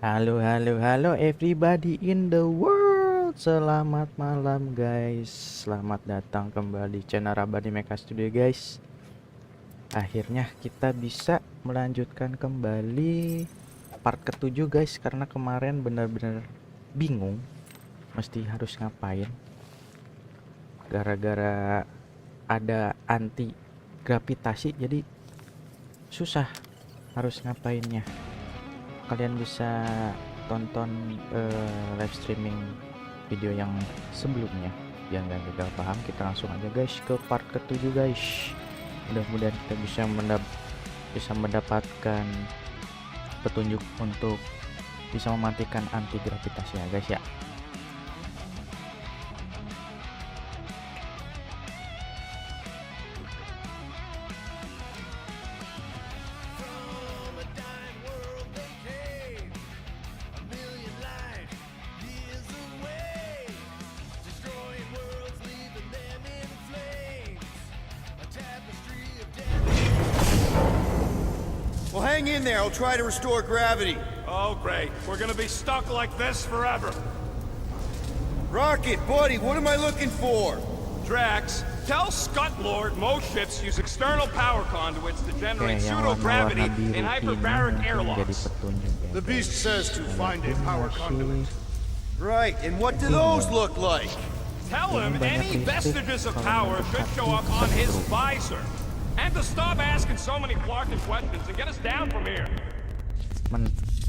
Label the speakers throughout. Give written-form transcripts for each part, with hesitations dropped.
Speaker 1: Halo everybody in the world. Selamat malam guys. Selamat datang kembali di channel rabbanimeccastudio guys. Akhirnya kita bisa melanjutkan kembali part ke-7 guys, karena kemarin benar-benar bingung mesti harus ngapain. Gara-gara ada anti gravitasi jadi susah harus ngapainnya. Kalian bisa tonton live streaming video yang sebelumnya biar nggak gagal paham. Kita langsung aja guys ke part ke-7 guys. Mudah-mudahan kita bisa mendapatkan petunjuk untuk bisa mematikan anti gravitasi ya guys ya.
Speaker 2: Well, hang in there. I'll try to restore gravity.
Speaker 3: Oh, great. We're gonna be stuck like this forever.
Speaker 2: Rocket, buddy, what am I looking for?
Speaker 3: Drax, tell Scutlord most ships use external power conduits to generate pseudo-gravity in hyperbaric airlocks.
Speaker 2: The beast says to find a power conduit. Right, and what do those look like?
Speaker 3: Tell him any vestiges of power should show up on his visor. And to stop asking so many Clarkin questions and get us down from here.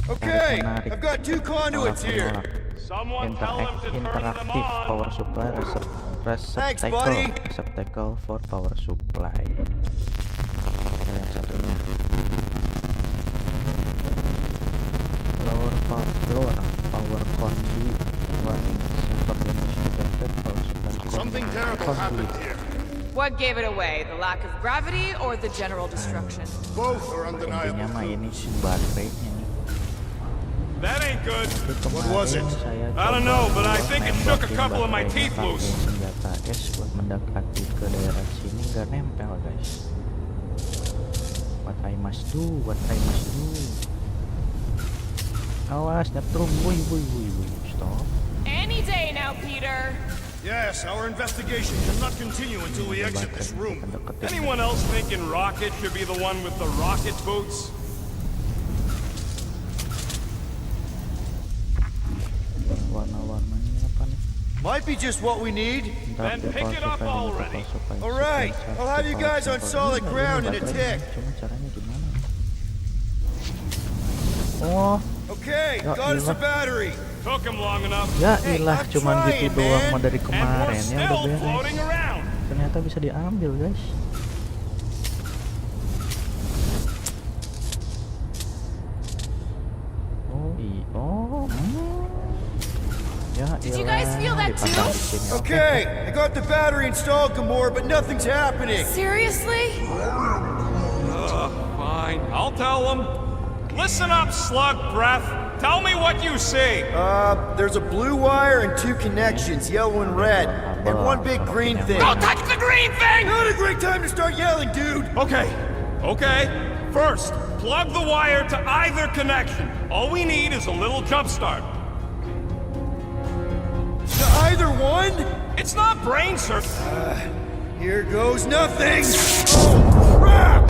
Speaker 2: Okay, I've got 2 conduits here.
Speaker 3: Someone tell him to turn them on.
Speaker 1: Power supply
Speaker 2: Thanks, buddy.
Speaker 1: receptacle for power supply. Yang satunya floor power conduit one center dimension power supply.
Speaker 2: Something terrible happened here.
Speaker 4: What gave it away? The lack of gravity or the general destruction?
Speaker 2: Both are
Speaker 1: Intinya
Speaker 2: undeniable.
Speaker 1: mah ini si baterainya nih.
Speaker 3: That ain't good.
Speaker 2: What was it?
Speaker 3: I don't know, but I think it shook a couple of my teeth loose.
Speaker 1: Senjata es buat mendekati ke daerah sini nggak nempel guys. What I must do. Awas nyetrum, wuih, stop.
Speaker 4: Any day now, Peter.
Speaker 2: Yes, our investigation cannot continue until we exit this room.
Speaker 3: Anyone else thinking Rocket should be the one with the rocket boots?
Speaker 1: Warna-warnanya apa nih?
Speaker 2: Might be just what we need.
Speaker 3: Then pick it up already.
Speaker 2: All right, I'll have you guys on solid ground in a tick.
Speaker 1: Cuma caranya gimana? Oh,
Speaker 2: Okay, got us a battery.
Speaker 3: Took him long enough.
Speaker 1: ya
Speaker 2: Hey,
Speaker 1: ilah,
Speaker 2: I'm
Speaker 1: cuman
Speaker 2: trying,
Speaker 1: gitu doang mah dari
Speaker 3: And
Speaker 1: kemarin
Speaker 3: we're
Speaker 1: ya
Speaker 3: still
Speaker 1: udah
Speaker 3: floating
Speaker 1: beres.
Speaker 3: around.
Speaker 1: Ternyata bisa diambil guys. Ya,
Speaker 4: Did you guys feel that too?
Speaker 2: Okay, I got the battery installed, Gamora, but nothing's happening.
Speaker 4: Seriously?
Speaker 3: Fine, I'll tell him. Listen up, slug breath. Tell me what you see.
Speaker 2: There's a blue wire and 2 connections, yellow and red, and 1 big green thing.
Speaker 3: Don't touch the green thing!
Speaker 2: Not a great time to start yelling, dude!
Speaker 3: Okay. First, plug the wire to either connection. All we need is a little jump start.
Speaker 2: To either one?
Speaker 3: It's not brain surgery.
Speaker 2: Here goes nothing! Oh, crap!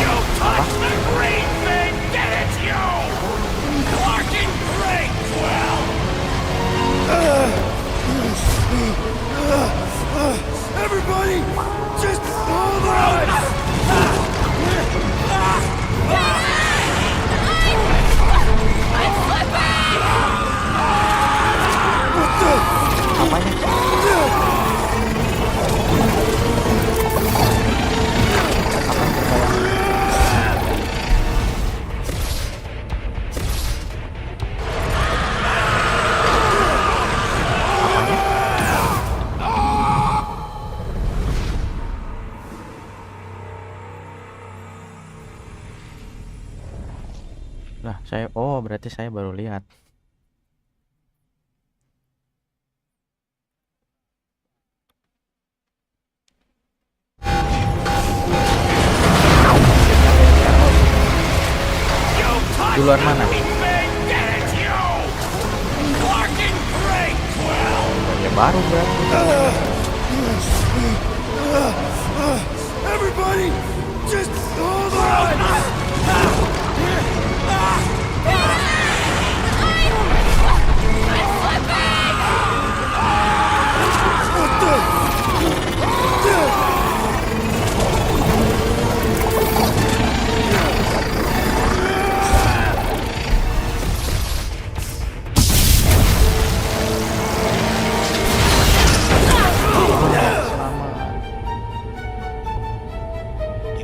Speaker 3: You touched the green thing! Get it, you! Clarking great, well!
Speaker 2: Everybody, just hold on!
Speaker 1: Lah, berarti saya baru lihat. duluan mana? Ya baru berarti.
Speaker 2: Everybody, just hold on!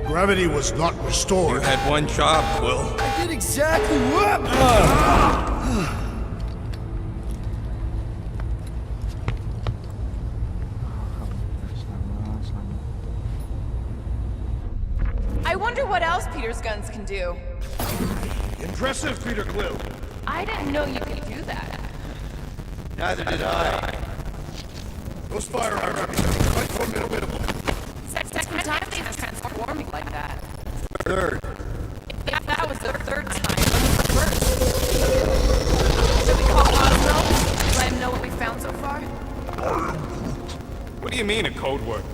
Speaker 2: Gravity was not restored.
Speaker 3: You had one job, Quill.
Speaker 2: I did exactly what?
Speaker 4: I wonder what else Peter's guns can do.
Speaker 2: Impressive, Peter Quill.
Speaker 4: I didn't know you could do that.
Speaker 2: Neither did I. Those firearms are quite formidable.
Speaker 4: Second time they've transformed me like that.
Speaker 2: Third.
Speaker 4: Yeah, that was the third time. When was the first? Should we call Cosmo? Let him know what we found so far?
Speaker 3: What do you mean, a code word?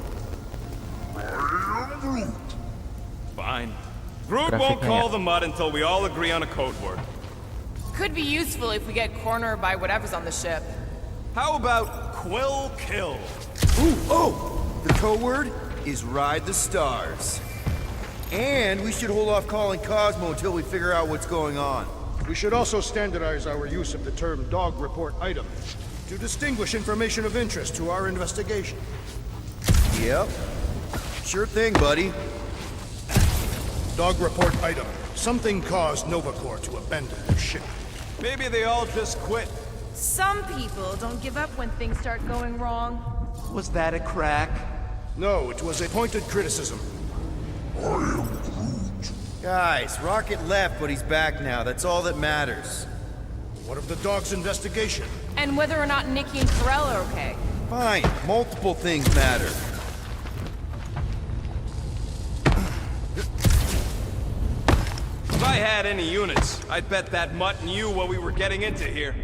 Speaker 3: Fine. Groot won't call the mud until we all agree on a code word.
Speaker 4: Could be useful if we get cornered by whatever's on the ship.
Speaker 3: How about Quill Kill?
Speaker 5: Ooh, oh! The code word is Ride the Stars. And we should hold off calling Cosmo until we figure out what's going on.
Speaker 2: We should also standardize our use of the term dog report item to distinguish information of interest to our investigation.
Speaker 5: Yep. Sure thing, buddy.
Speaker 2: Dog report item. Something caused Nova Corps to abandon their ship.
Speaker 3: Maybe they all just quit.
Speaker 4: Some people don't give up when things start going wrong.
Speaker 5: Was that a crack?
Speaker 2: No, it was a pointed criticism.
Speaker 5: Guys, Rocket left, but he's back now. That's all that matters.
Speaker 2: What of the dog's investigation?
Speaker 4: And whether or not Nikki and Karel are okay.
Speaker 5: Fine, multiple things matter.
Speaker 3: If I had any units, I'd bet that mutt knew what we were getting into here.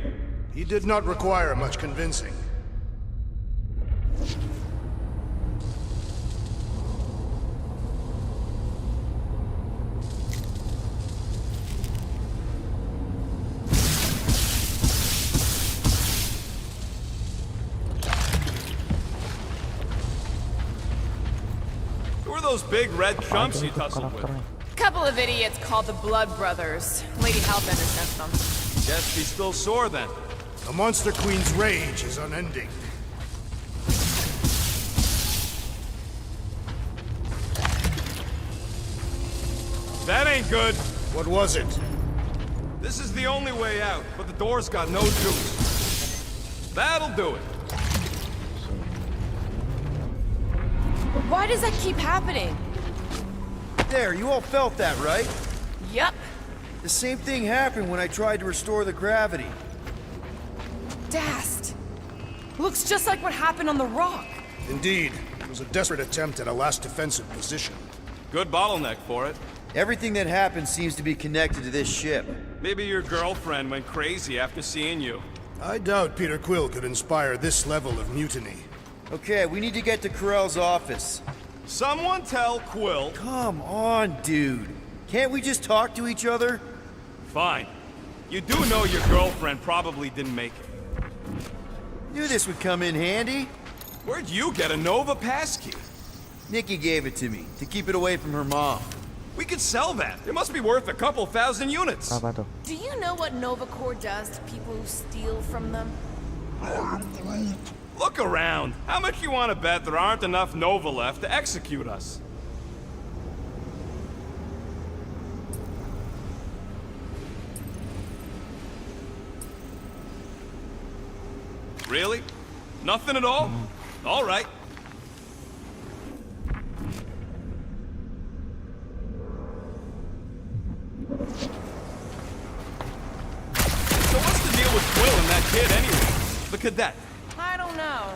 Speaker 2: He did not require much convincing.
Speaker 3: Who are those big red chumps you tussled with?
Speaker 4: Couple of idiots called the Blood Brothers. Lady Hellbender sent them.
Speaker 3: Guess she's still sore then.
Speaker 2: The Monster Queen's rage is unending.
Speaker 3: That ain't good.
Speaker 2: What was it?
Speaker 3: This is the only way out, but the door's got no juice. That'll do it.
Speaker 4: Why does that keep happening?
Speaker 5: There, you all felt that, right?
Speaker 4: Yup.
Speaker 5: The same thing happened when I tried to restore the gravity.
Speaker 4: Dast. Looks just like what happened on the rock.
Speaker 2: Indeed, it was a desperate attempt at a last defensive position.
Speaker 3: Good bottleneck for it.
Speaker 5: Everything that happened seems to be connected to this ship.
Speaker 3: Maybe your girlfriend went crazy after seeing you.
Speaker 2: I doubt Peter Quill could inspire this level of mutiny.
Speaker 5: Okay, we need to get to Karel's office.
Speaker 3: Someone tell Quill.
Speaker 5: Come on, dude. Can't we just talk to each other?
Speaker 3: Fine. You do know your girlfriend probably didn't make it.
Speaker 5: Knew this would come in handy.
Speaker 3: Where'd you get a Nova passkey?
Speaker 5: Nikki gave it to me, to keep it away from her mom.
Speaker 3: We could sell that. It must be worth a couple thousand units.
Speaker 1: Apa tuh?
Speaker 4: Do you know what Nova Corps does to people who steal from them?
Speaker 3: Look around. How much you want to bet there aren't enough Nova left to execute us? Really? Nothing at all? All right. So what's the deal with Quill and that kid anyway? The cadet.
Speaker 4: I don't know.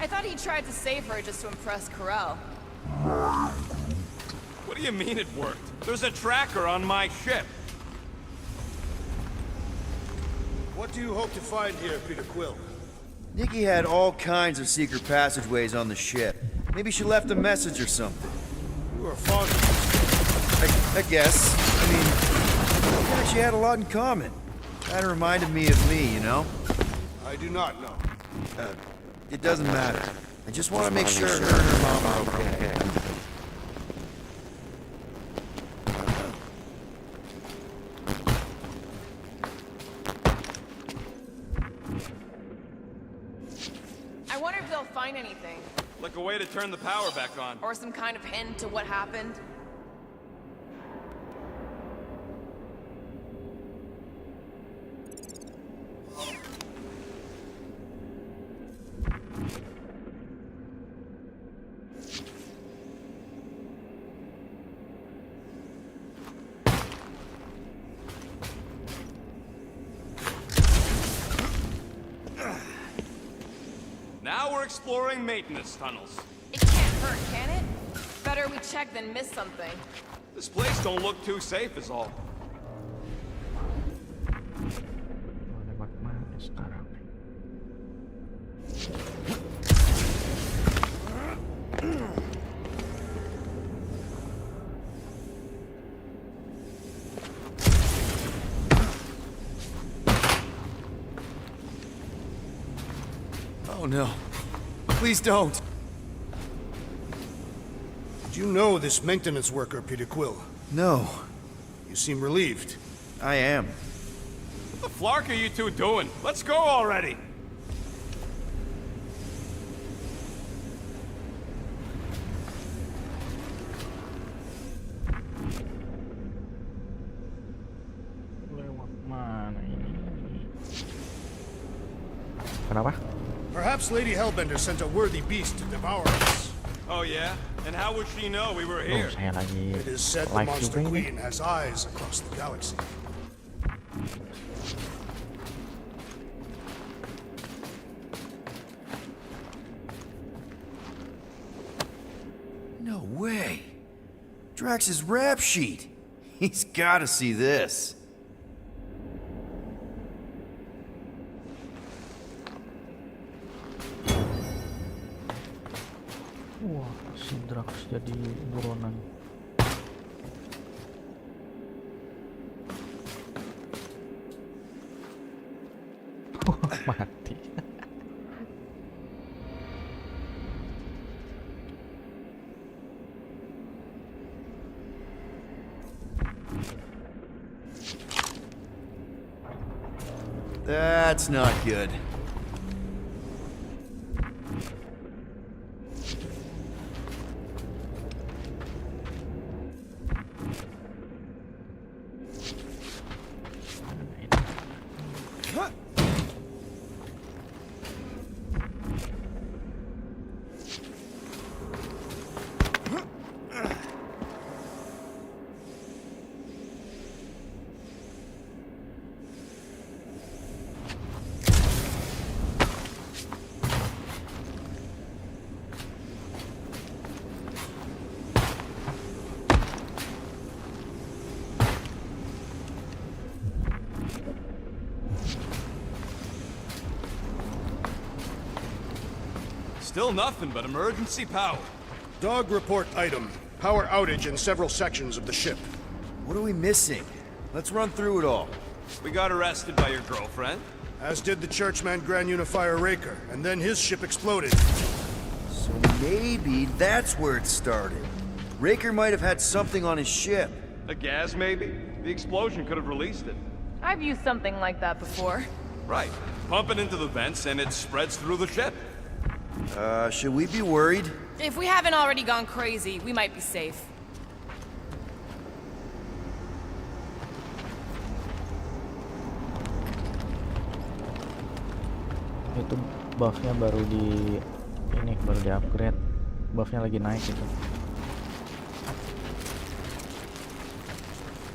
Speaker 4: I thought he tried to save her just to impress Karel.
Speaker 3: What do you mean it worked? There's a tracker on my ship.
Speaker 2: What do you hope to find here, Peter Quill?
Speaker 5: Nikki had all kinds of secret passageways on the ship. Maybe she left a message or something.
Speaker 2: You are fond of this.
Speaker 5: I guess. I mean, we actually had a lot in common. Kinda reminded me of me, you know?
Speaker 2: I do not know.
Speaker 5: It doesn't matter. I just want to make sure her and her mom are okay.
Speaker 4: I wonder if they'll find anything.
Speaker 3: Like a way to turn the power back on.
Speaker 4: Or some kind of hint to what happened.
Speaker 3: Now we're exploring maintenance tunnels.
Speaker 4: It can't hurt, can it? Better we check than miss something.
Speaker 3: This place don't look too safe is all.
Speaker 1: Lewat mana sekarang?
Speaker 5: Oh no. Please don't.
Speaker 2: Did you know this maintenance worker, Peter Quill?
Speaker 5: No.
Speaker 2: You seem relieved.
Speaker 5: I am.
Speaker 3: What the flark are you two doing? Let's go already!
Speaker 1: Lewat mana ini? Kenapa?
Speaker 2: Perhaps Lady Hellbender sent a worthy beast to devour us.
Speaker 3: Oh yeah? And how would she know we were here?
Speaker 1: Saya lagi
Speaker 2: It is said the
Speaker 1: live
Speaker 2: Monster
Speaker 1: juga ini.
Speaker 2: Queen has eyes across the galaxy.
Speaker 5: No way. Drax's rap sheet. He's gotta see this.
Speaker 1: Wah, si Drax jadi buronan. Mati.
Speaker 5: That's not good.
Speaker 3: Still nothing but emergency power.
Speaker 2: Dog report item. Power outage in several sections of the ship.
Speaker 5: What are we missing? Let's run through it all.
Speaker 3: We got arrested by your girlfriend.
Speaker 2: As did the churchman Grand Unifier Raker, and then his ship exploded.
Speaker 5: So maybe that's where it started. Raker might have had something on his ship.
Speaker 3: A gas, maybe? The explosion could have released it.
Speaker 4: I've used something like that before.
Speaker 3: Right. Pump it into the vents and it spreads through the ship.
Speaker 5: Should we be worried?
Speaker 4: If we haven't already gone crazy, we might be safe.
Speaker 1: Itu buffnya baru di upgrade. Buffnya lagi naik gitu.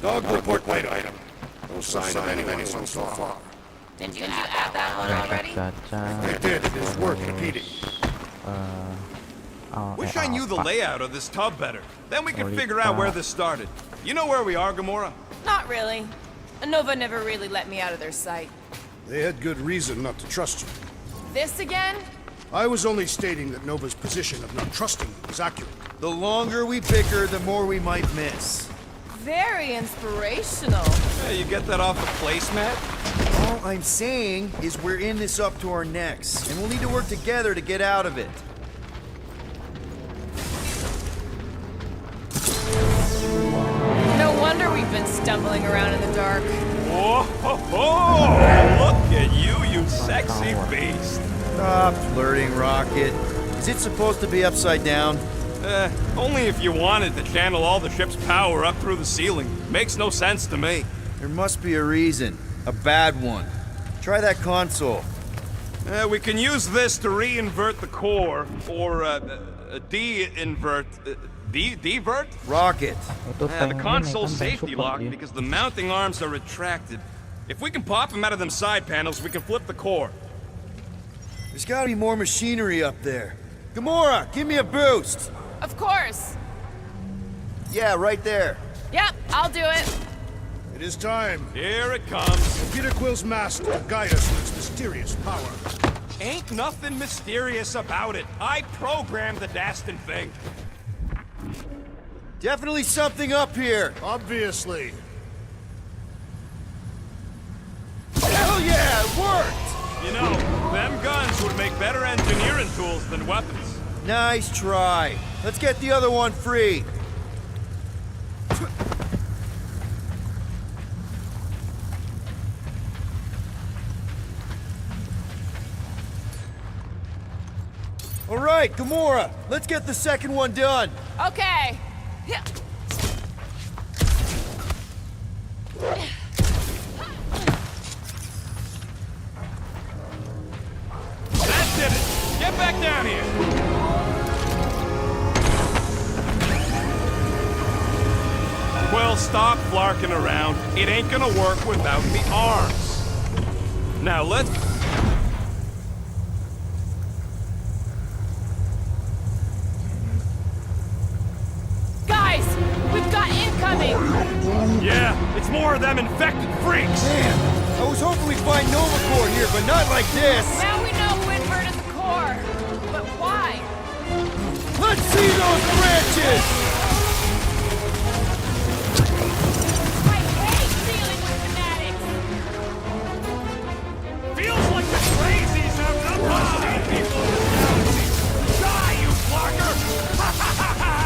Speaker 2: Dog report item. No sign of anyone so far.
Speaker 4: Did you add that one already?
Speaker 1: Kaca.
Speaker 2: It did. It is worth repeating.
Speaker 3: Wish I knew the layout of this tub better. Then we could figure out where this started. You know where we are, Gamora?
Speaker 4: Not really. Nova never really let me out of their sight.
Speaker 2: They had good reason not to trust you.
Speaker 4: This again?
Speaker 2: I was only stating that Nova's position of not trusting you is accurate.
Speaker 5: The longer we bicker, the more we might miss.
Speaker 4: Very inspirational.
Speaker 3: Hey, you get that off a placemat?
Speaker 5: All I'm saying is we're in this up to our necks, and we'll need to work together to get out of it.
Speaker 4: No wonder we've been stumbling around in the dark.
Speaker 3: Whoa, ho, ho. Look at you sexy beast.
Speaker 5: Stop flirting, Rocket. Is it supposed to be upside down?
Speaker 3: Only if you wanted to channel all the ship's power up through the ceiling. Makes no sense to me.
Speaker 5: There must be a reason. A bad one. Try that console.
Speaker 3: We can use this to re-invert the core, or de-invert... Divert?
Speaker 5: Rocket.
Speaker 3: The console's safety locked because the mounting arms are retracted. If we can pop them out of them side panels, we can flip the core.
Speaker 5: There's gotta be more machinery up there. Gamora, give me a boost!
Speaker 4: Of course.
Speaker 5: Yeah, right there.
Speaker 4: Yep, I'll do it.
Speaker 2: It is time.
Speaker 3: Here it comes.
Speaker 2: Peter Quill's mask to guide us with its mysterious power.
Speaker 3: Ain't nothing mysterious about it. I programmed the dastin' thing.
Speaker 5: Definitely something up here.
Speaker 2: Obviously.
Speaker 5: Hell yeah, it worked!
Speaker 3: You know, them guns would make better engineering tools than weapons.
Speaker 5: Nice try. Let's get the other one free. All right, Gamora, let's get the second one done.
Speaker 4: Okay. Yeah.
Speaker 3: That did it. Get back down here. Well, stop flarking around. It ain't gonna work without the arms. Now let's...
Speaker 4: Guys, we've got incoming.
Speaker 3: Yeah, it's more of them infected freaks.
Speaker 5: Man, I was hoping we'd find Nova Corps here, but not like this.
Speaker 4: Now we know who inverted the core. But why?
Speaker 5: Let's see those branches!
Speaker 4: I hate dealing with fanatics.
Speaker 3: Feels like the crazies have not much seen people in this galaxy. Die, you flarker! Ha ha ha ha!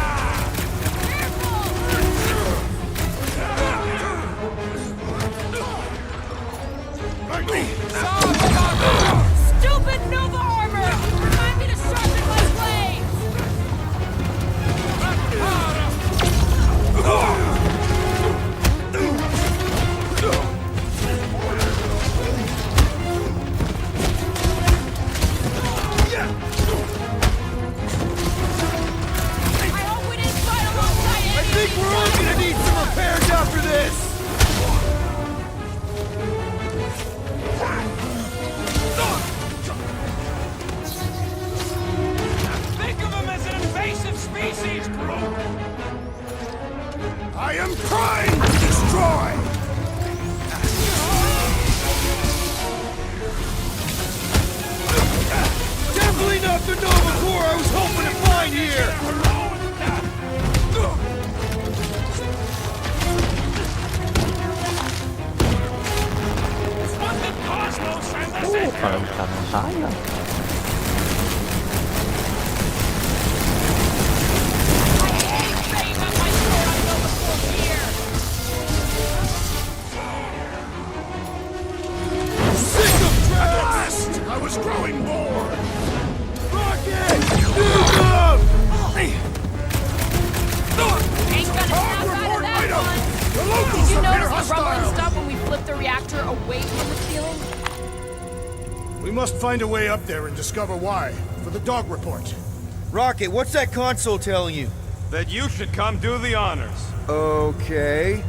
Speaker 4: Stupid Nova armor! Remind me to sharpen my blades! I hope we didn't fight alongside
Speaker 5: I think we're all gonna need some repairs after this!
Speaker 3: Think of them as an invasive species, group!
Speaker 2: I am trying to destroy!
Speaker 5: Definitely not the Nova Corps I was hoping to find here!
Speaker 3: What did Cosmos send us in?
Speaker 1: Kalau misalnya saya
Speaker 4: Save up my sword on Nova Corps here!
Speaker 5: Sick of traps!
Speaker 2: Last, I was growing bored.
Speaker 5: Rocket! Move up!
Speaker 4: Ain't gonna snap out of that one!
Speaker 2: The locals
Speaker 4: Did you
Speaker 2: appear
Speaker 4: notice the rumbling
Speaker 2: hostile.
Speaker 4: stuff when we flipped the reactor away from the ceiling?
Speaker 2: We must find a way up there and discover why. For the dog report.
Speaker 5: Rocket, what's that console telling you?
Speaker 3: That you should come do the honors.
Speaker 5: Okay.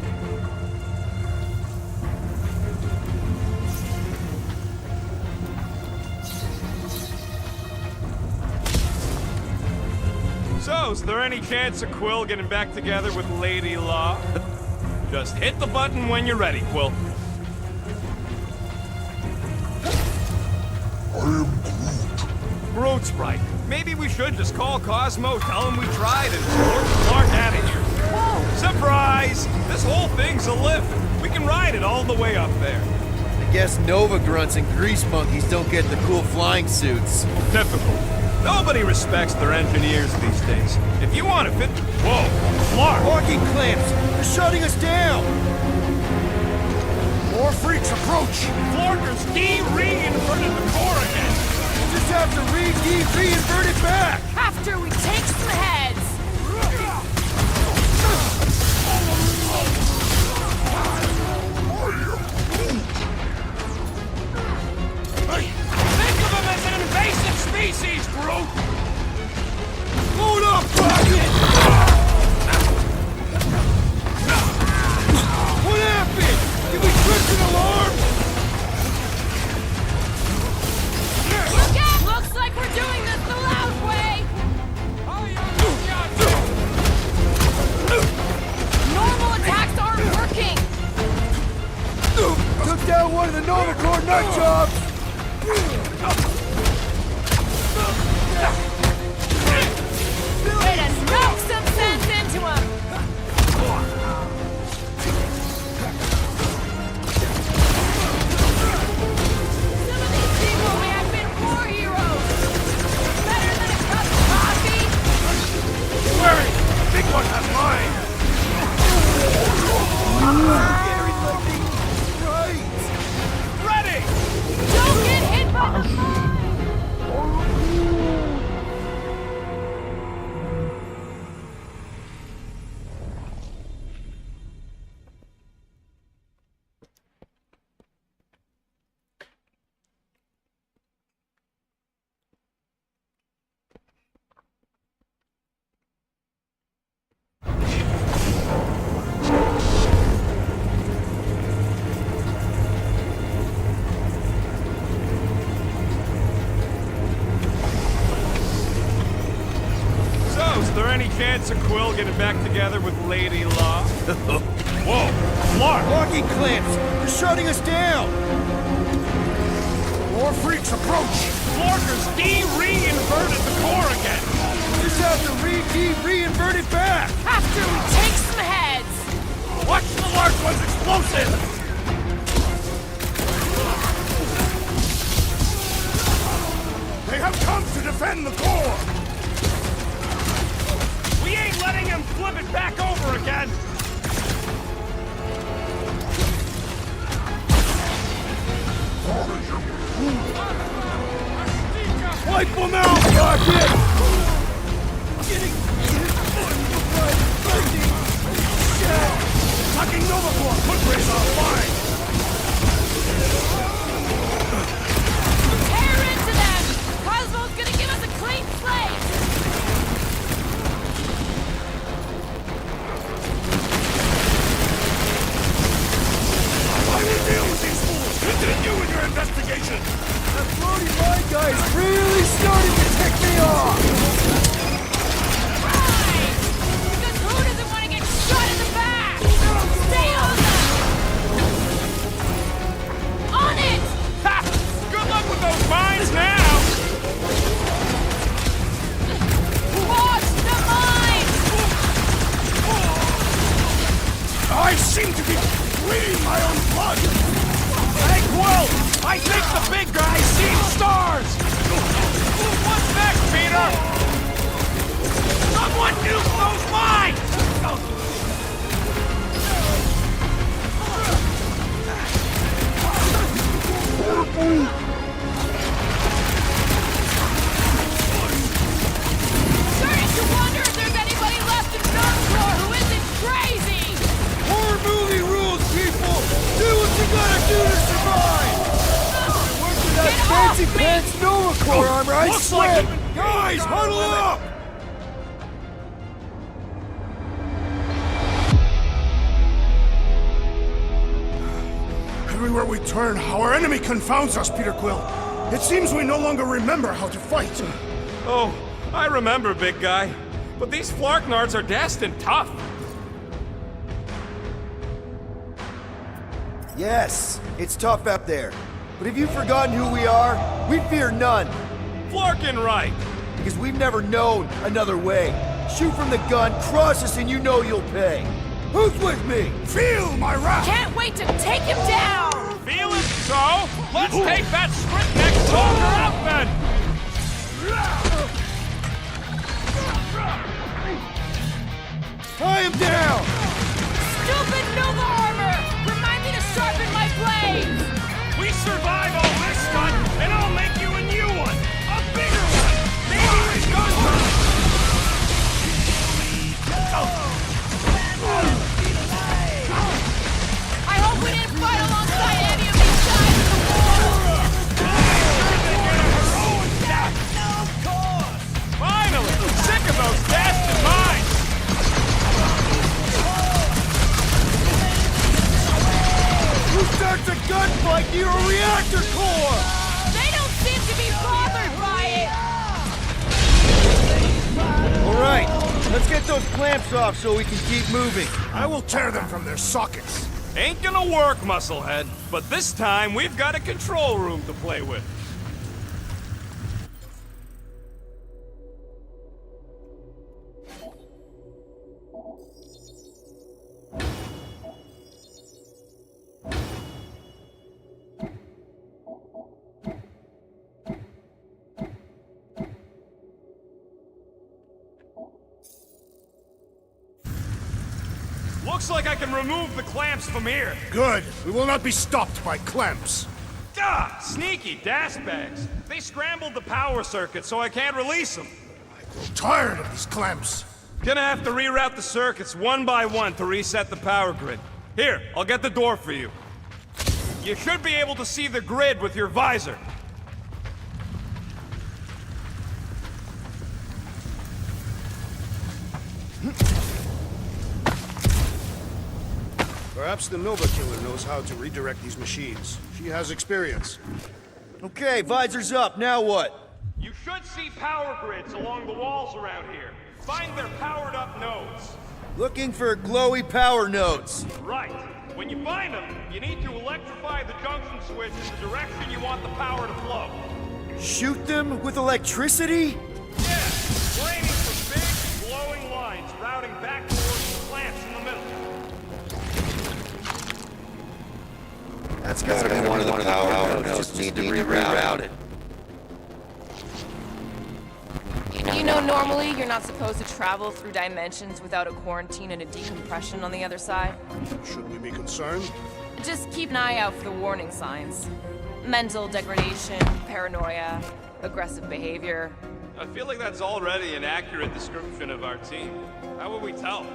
Speaker 3: So, is there any chance of Quill getting back together with Lady Law? Just hit the button when you're ready, Quill. Groot's right. Maybe we should just call Cosmo, tell him we tried, and escort Clark out of here.
Speaker 4: Whoa!
Speaker 3: Surprise! This whole thing's a lift. We can ride it all the way up there.
Speaker 5: I guess Nova grunts and grease monkeys don't get the cool flying suits.
Speaker 3: Typical. Nobody respects their engineers these days. If you want to fit... Whoa! Clark!
Speaker 5: Parking clamps! They're shutting us down!
Speaker 2: More freaks approach!
Speaker 3: Florker's de-reinverted the core again!
Speaker 5: We'll just have to reinvert it back!
Speaker 4: After we take some heads!
Speaker 3: Think of him as an invasive species, Groot!
Speaker 5: Hold up, Rocket! What happened? Did we trip an alarm?
Speaker 4: Look out! Looks like we're doing this the loud way! Normal attacks aren't working!
Speaker 5: Took down one of the Nova Corps nut jobs!
Speaker 4: Way to knock some sense into him! Some of these people may have been war heroes! Better than a cup of coffee!
Speaker 3: Worry! Big one has mine! Ready!
Speaker 4: Don't get hit by the mine!
Speaker 3: So, is there any chance of Quill getting back together with Lady Law? Whoa! Clark!
Speaker 5: Parking clamps! They're shutting us down!
Speaker 2: More freaks approach!
Speaker 3: Florker's de-reinverted the core again!
Speaker 5: We'll just have to reinvert it back!
Speaker 4: After we take some heads!
Speaker 3: Watch the large one's explosive!
Speaker 2: They have come to defend the core!
Speaker 3: We ain't letting him flip it back over again!
Speaker 5: Wipe them out, Rocket!
Speaker 2: Knocking Nova Corps foot race offline!
Speaker 4: Tear into them! Cosmo's gonna give us a clean slate!
Speaker 2: I will deal with these fools! Continue with your investigation!
Speaker 5: That floaty mine guy is really starting to tick me off!
Speaker 4: Right! Because who doesn't want to get shot in the back? Stay on them! On it!
Speaker 3: Ha! Good luck with those mines now!
Speaker 4: Watch the mine!
Speaker 2: I seem to be bleeding my own blood!
Speaker 3: Hey, Quill! I think the big guy's seen stars! What's next, Peter? Someone use those mines!
Speaker 4: Starting to wonder if there's anybody left in Nerdcore who isn't crazy!
Speaker 5: Horror movie rules, people! Do what you gotta do to survive! That
Speaker 4: Get
Speaker 5: fancy
Speaker 4: off me!
Speaker 5: pants Nova Corps armor, I
Speaker 3: Looks
Speaker 5: swear!
Speaker 3: like it-
Speaker 5: Guys, huddle up!
Speaker 2: Everywhere we turn, our enemy confounds us, Peter Quill. It seems we no longer remember how to fight.
Speaker 3: Oh, I remember, big guy. But these Flarknards are destined tough.
Speaker 5: Yes, it's tough out there. But have you forgotten who we are? We fear none.
Speaker 3: Flarkin' right.
Speaker 5: Because we've never known another way. Shoot from the gun, cross us, and you know you'll pay. Who's with me?
Speaker 2: Feel my wrath!
Speaker 4: Can't wait to take him down!
Speaker 3: Feel it? So, let's take that script next soldier out then!
Speaker 5: Tie him down!
Speaker 4: Stupid Nova armor! Remind me to sharpen my blades!
Speaker 3: We survive all this stunt, and I'll make you a new one! A bigger one! Maybe with guns!
Speaker 4: I hope we didn't fight alongside any of these guys in the war!
Speaker 3: Finally! Sick of those bastard mines!
Speaker 5: Who starts a gunfight near a reactor core?
Speaker 4: They don't seem to be bothered by it!
Speaker 5: All right, let's get those clamps off so we can keep moving.
Speaker 2: I will tear them from their sockets.
Speaker 3: Ain't gonna work, musclehead. But this time, we've got a control room to play with. Looks like I can remove the clamps from here.
Speaker 2: Good. We will not be stopped by clamps.
Speaker 3: Ah, sneaky bags. They scrambled the power circuit, so I can't release them.
Speaker 2: I'm tired of these clamps.
Speaker 3: Gonna have to reroute the circuits one by one to reset the power grid. Here, I'll get the door for you. You should be able to see the grid with your visor.
Speaker 2: Perhaps the Nova Killer knows how to redirect these machines. She has experience.
Speaker 5: Okay, visor's up. Now what?
Speaker 3: You should see power grids along the walls around here. Find their powered up nodes.
Speaker 5: Looking for glowy power nodes.
Speaker 3: Right. When you find them, you need to electrify the junction switch in the direction you want the power to flow.
Speaker 5: Shoot them with electricity?
Speaker 3: Yeah, we're aiming for big, glowing lines routing back towards the clamps in the middle.
Speaker 6: That's gotta be one of the power nodes. Just need to reroute it.
Speaker 4: You know, normally you're not supposed to travel through dimensions without a quarantine and a decompression on the other side.
Speaker 2: Should we be concerned?
Speaker 4: Just keep an eye out for the warning signs. Mental degradation, paranoia, aggressive behavior.
Speaker 3: I feel like that's already an accurate description of our team. How would we tell?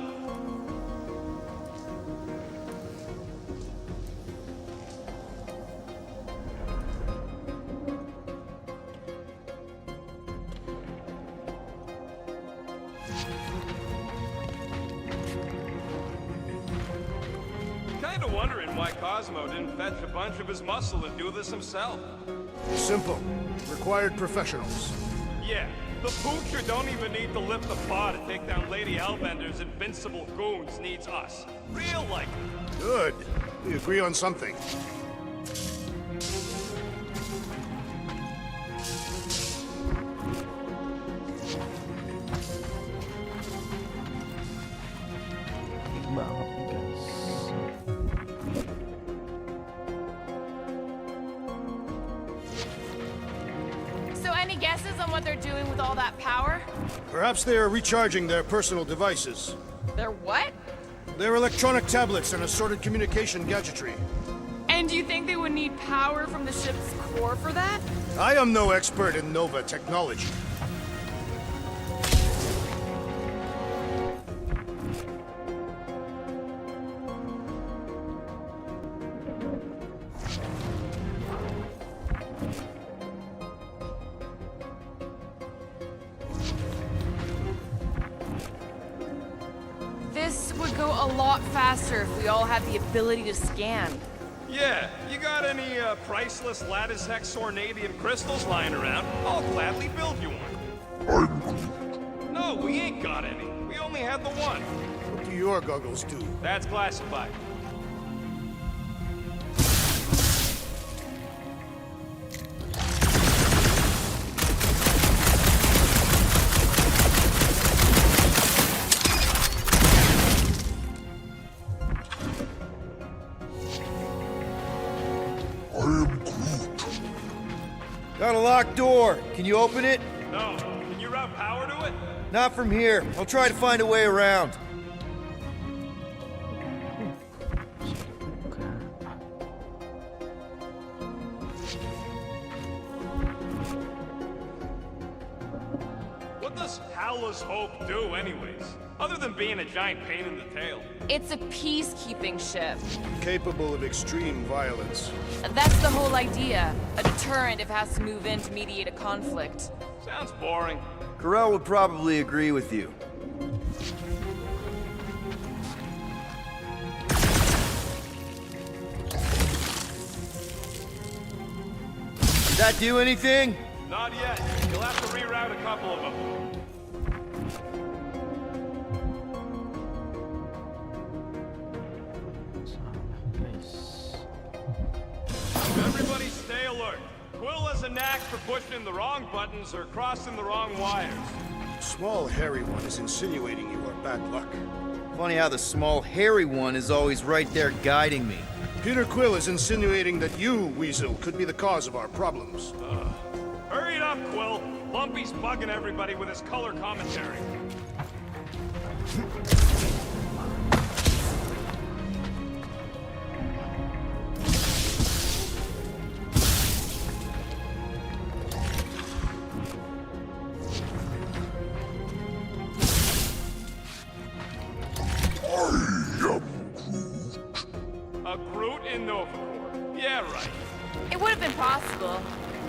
Speaker 3: Kinda wondering why Cosmo didn't fetch a bunch of his muscle and do this himself.
Speaker 2: Simple. Required professionals.
Speaker 3: Yeah, the poocher don't even need to lift the paw to take down Lady Hellbender's invincible goons needs us. Real like it.
Speaker 2: Good. We agree on something.
Speaker 1: Banget nih guys.
Speaker 4: So any guesses on what they're doing with all that power?
Speaker 2: Perhaps they are recharging their personal devices.
Speaker 4: They're what?
Speaker 2: Their electronic tablets and assorted communication gadgetry.
Speaker 4: And do you think they would need power from the ship's core for that?
Speaker 2: I am no expert in Nova technology.
Speaker 4: This would go a lot faster if we all had the ability to scan.
Speaker 3: Yeah, you got any priceless lattice hexornadium crystals lying around? I'll gladly build you one. No, we ain't got any. We only had the one.
Speaker 2: What do your goggles do?
Speaker 3: That's classified.
Speaker 5: locked door. Can you open it?
Speaker 3: No. Can you route power to it?
Speaker 5: Not from here. I'll try to find a way around.
Speaker 1: Buka.
Speaker 3: What does Howler's Hope do, anyways? Other than being a giant pain in the tail.
Speaker 4: It's a peacekeeping ship.
Speaker 2: Capable of extreme violence.
Speaker 4: That's the whole idea. A deterrent if it has to move in to mediate a conflict.
Speaker 3: Sounds boring.
Speaker 5: Corell would probably agree with you. Did that do anything?
Speaker 3: Not yet. You'll have to reroute a couple of them.
Speaker 1: Salah, guys.
Speaker 3: Everybody stay alert. Quill has a knack for pushing the wrong buttons or crossing the wrong wires.
Speaker 2: Small hairy one is insinuating you are bad luck.
Speaker 5: Funny how the small hairy one is always right there guiding me.
Speaker 2: Peter Quill is insinuating that you, Weasel, could be the cause of our problems.
Speaker 3: Hurry it up, Quill. Lumpy's bugging everybody with his color commentary. A Groot in Novacore. Yeah, right.
Speaker 4: It would have been possible.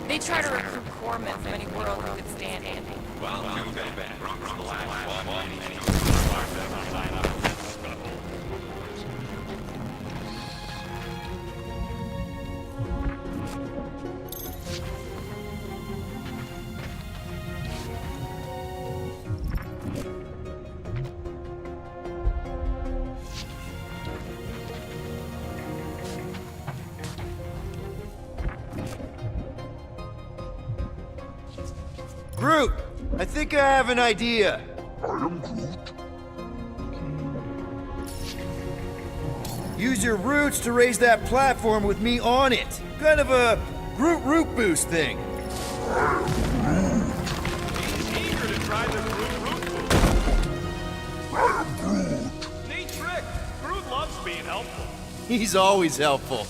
Speaker 4: They try to recruit corpsmen from any world who could stand it.
Speaker 3: Well, too bad. From the last one,
Speaker 5: Groot, I think I have an idea. Use your roots to raise that platform with me on it. Kind of a Groot root boost thing.
Speaker 3: He's eager to try the Groot boost. Neat trick. Groot loves being helpful.
Speaker 5: He's always helpful.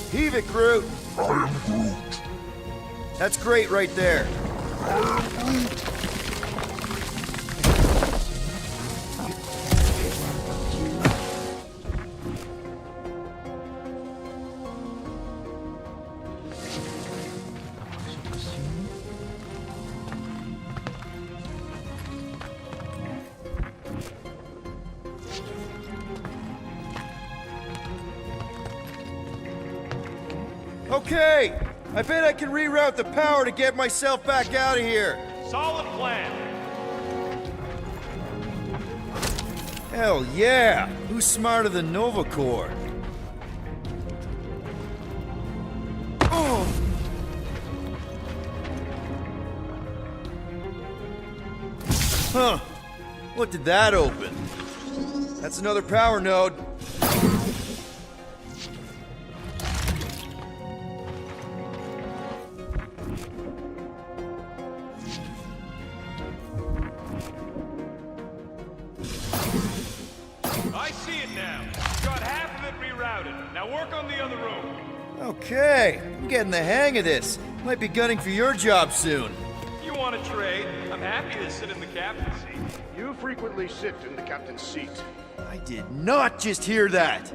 Speaker 5: Heave it, Groot. That's great right there.
Speaker 1: Masuk ke sini.
Speaker 5: Okay, I bet I can reroute the power to get myself back out of here.
Speaker 3: Solid plan.
Speaker 5: Hell yeah! Who's smarter than Novacore? Oh! Huh. What did that open? That's another power node.
Speaker 3: I see it now. Got half of it rerouted. Now work on the other room.
Speaker 5: Okay, I'm getting the hang of this. Might be gunning for your job soon.
Speaker 3: You want to trade? I'm happy to sit in the captain's seat.
Speaker 2: You frequently sit in the captain's seat.
Speaker 5: I did not just hear that.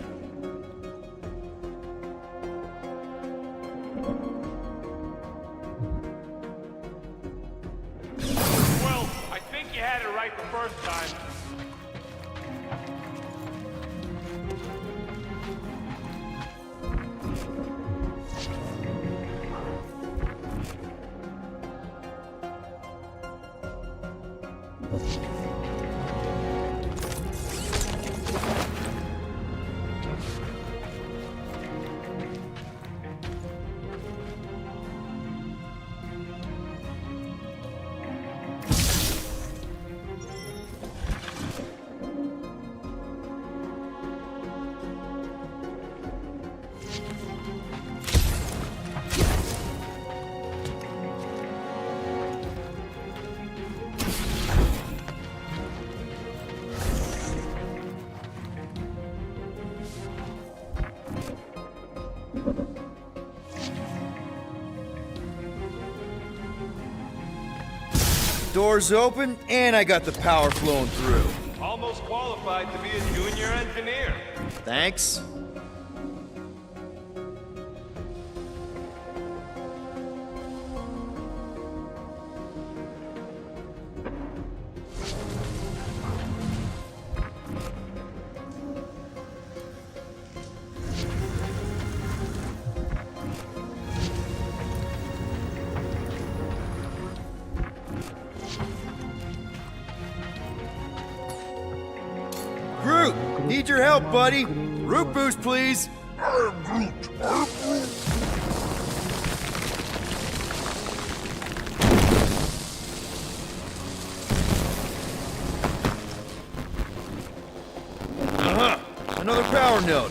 Speaker 3: Well, I think you had it right the first time.
Speaker 5: Doors open, and I got the power flowing through.
Speaker 3: Almost qualified to be a junior engineer.
Speaker 5: Thanks. Groot, need your help, buddy. Root boost, please. Another power node.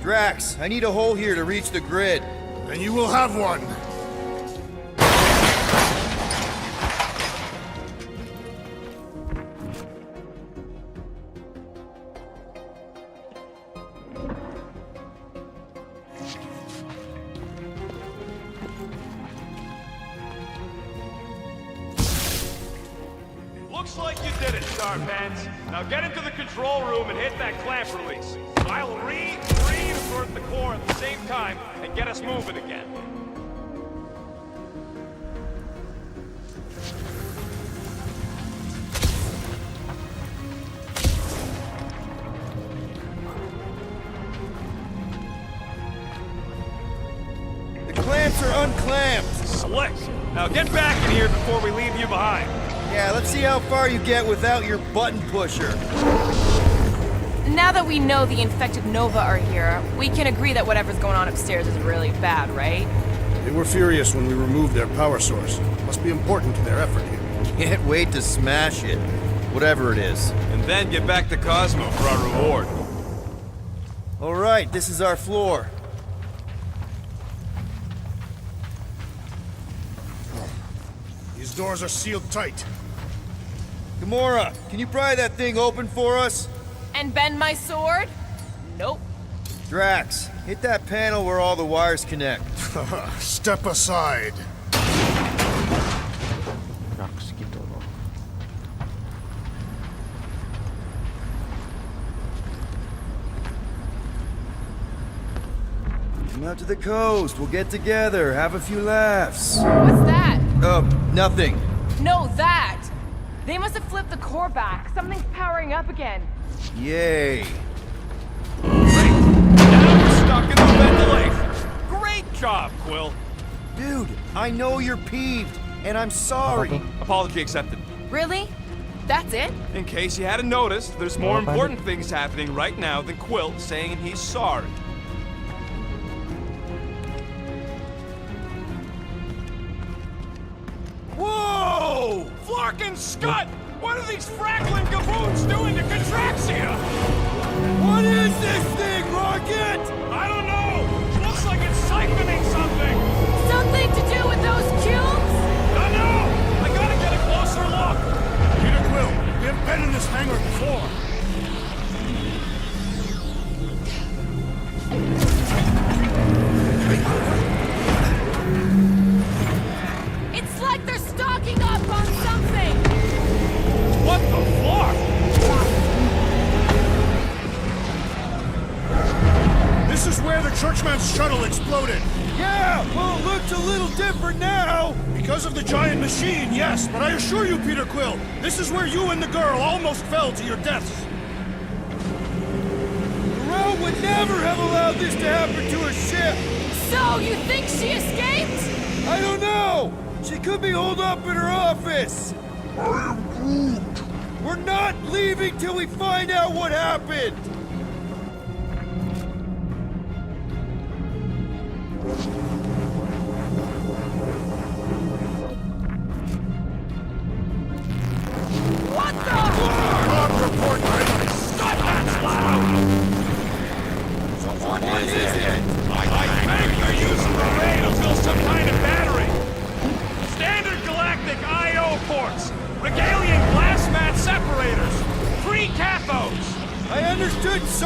Speaker 5: Drax, I need a hole here to reach the grid.
Speaker 2: Then you will have one.
Speaker 3: Looks like you did it, Starpants. Now get into the control room and hit that clamp release. I'll re-invert the core at the same time and get us moving again.
Speaker 5: The clamps are unclamped.
Speaker 3: Slick. Now get back in here before we leave you behind.
Speaker 5: Yeah, let's see how far you get without your button pusher.
Speaker 4: Now that we know the infected Nova are here, we can agree that whatever's going on upstairs is really bad, right?
Speaker 2: They were furious when we removed their power source. Must be important to their effort here.
Speaker 5: Can't wait to smash it. Whatever it is.
Speaker 3: And then get back to Cosmo for our reward.
Speaker 5: All right, this is our floor.
Speaker 2: These doors are sealed tight.
Speaker 5: Gamora, can you pry that thing open for us?
Speaker 4: And bend my sword? Nope.
Speaker 5: Drax, hit that panel where all the wires connect.
Speaker 2: Step aside.
Speaker 1: Drax gitu loh.
Speaker 5: Come out to the coast, we'll get together, have a few laughs.
Speaker 4: What's that?
Speaker 5: Nothing.
Speaker 4: No, that! They must have flipped the core back. Something's powering up again.
Speaker 5: Yay.
Speaker 3: Great. Now you're stuck in the ventilation. Great job, Quill.
Speaker 5: Dude, I know you're peeved, and I'm sorry.
Speaker 3: Apology accepted.
Speaker 4: Really? That's it?
Speaker 3: In case you hadn't noticed, there's more
Speaker 1: Apa
Speaker 3: important things happening right now than Quill saying he's sorry. Whoa! Flark and Scud! What are these frackling gaboons doing to Contraxia?
Speaker 5: What is this thing, Rocket?
Speaker 3: I don't know! Looks like it's siphoning something!
Speaker 4: Something to do with those cubes?
Speaker 3: I know! I gotta get a closer look!
Speaker 2: Peter Quill, we have been in this hangar before.
Speaker 4: It's like they're stocking up on something!
Speaker 3: What the fuck?
Speaker 2: This is where the Churchman's shuttle exploded.
Speaker 5: Yeah, well, it looks a little different now.
Speaker 2: Because of the giant machine, yes, but I assure you, Peter Quill, this is where you and the girl almost fell to your deaths.
Speaker 5: The realm would never have allowed this to happen to a ship.
Speaker 4: So, you think she escaped?
Speaker 5: I don't know. She could be holed up in her office. I am Groot. We're not leaving till we find out what happened.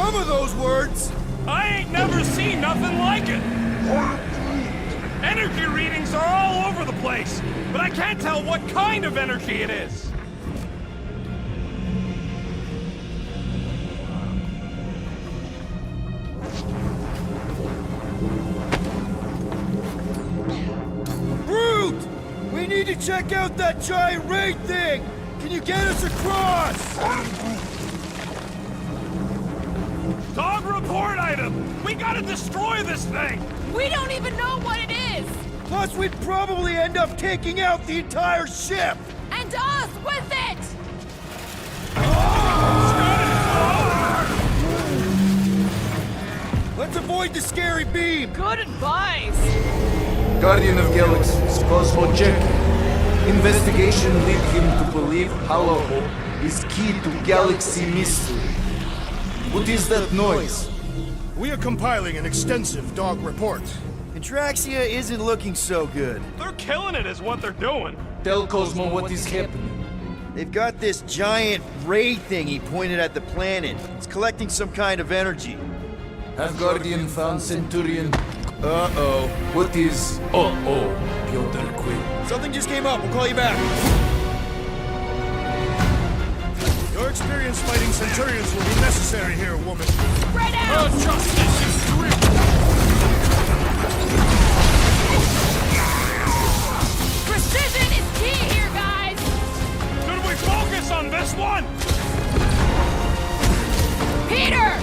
Speaker 5: some of those words!
Speaker 3: I ain't never seen nothing like it. Energy readings are all over the place, but I can't tell what kind of energy it is.
Speaker 5: Brute! We need to check out that giant raid thing! Can you get us across?
Speaker 3: Dog report item! We gotta destroy this thing!
Speaker 4: We don't even know what it is!
Speaker 5: Plus, we'd probably end up taking out the entire ship!
Speaker 4: And us with it!
Speaker 5: Let's avoid the scary beam!
Speaker 4: Good advice!
Speaker 7: Guardian of Galaxies, Cosmo check. Investigation lead him to believe Hollow Hope is key to galaxy mystery. What is that noise?
Speaker 2: We are compiling an extensive dog report.
Speaker 5: Contraxia isn't looking so good.
Speaker 3: They're killing it is what they're doing.
Speaker 7: Tell Cosmo what is happening.
Speaker 5: They've got this giant raid thing he pointed at the planet. It's collecting some kind of energy.
Speaker 7: Have Guardian found Centurion?
Speaker 5: Uh-oh.
Speaker 7: What is uh-oh, Piotr Quill?
Speaker 5: Something just came up. We'll call you back.
Speaker 2: Your experience fighting Centurions will be necessary here, woman.
Speaker 4: Spread out!
Speaker 3: Justice is real.
Speaker 4: Precision is key here, guys!
Speaker 3: Should we focus on this one?
Speaker 4: Peter!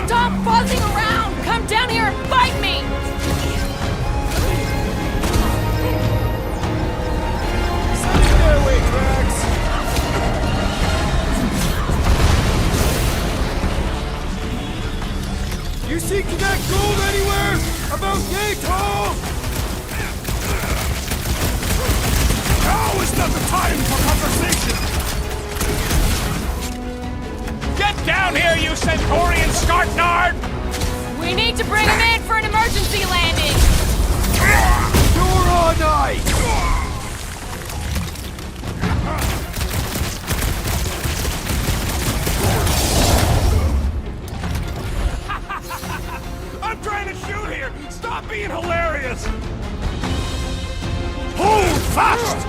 Speaker 4: Stop buzzing around! Come down here and fight me!
Speaker 5: Stay away, Drax! You see Cadet Gold anywhere? About yay tall?
Speaker 3: Now is not the time for conversation! Get down here, you Centaurian Scartnard!
Speaker 4: We need to bring him in for an emergency landing!
Speaker 5: You're on ice!
Speaker 3: I'm trying to shoot here! Stop being hilarious! Hold fast!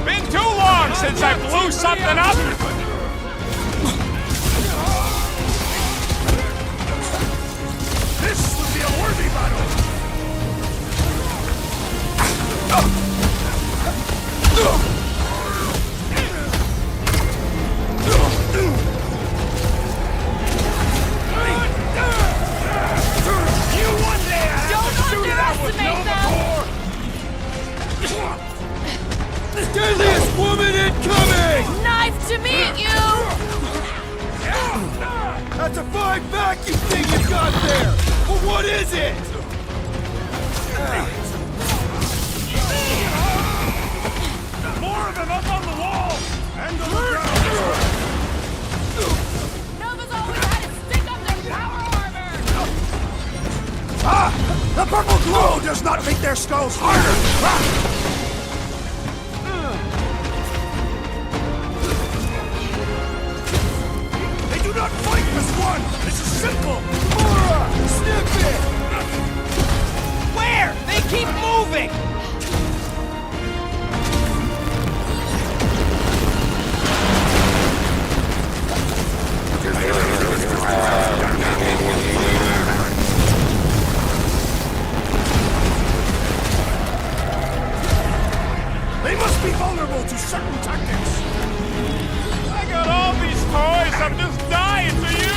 Speaker 3: Been too long since I blew something up! This would be a worthy battle!
Speaker 5: Deadliest woman incoming!
Speaker 4: Knife to meet you!
Speaker 5: That's a fine vacuum thing you've got there! But what is it?
Speaker 3: More of them up on the wall! And on the ground!
Speaker 4: Nova's always had to stick up their power armor!
Speaker 3: Ah! The purple glow does not make their skulls harder! They do not fight as one! This is simple!
Speaker 5: Mora! Snip it!
Speaker 3: Where? They keep moving! They must be vulnerable to certain tactics! I got all these toys, I'm just dying to use!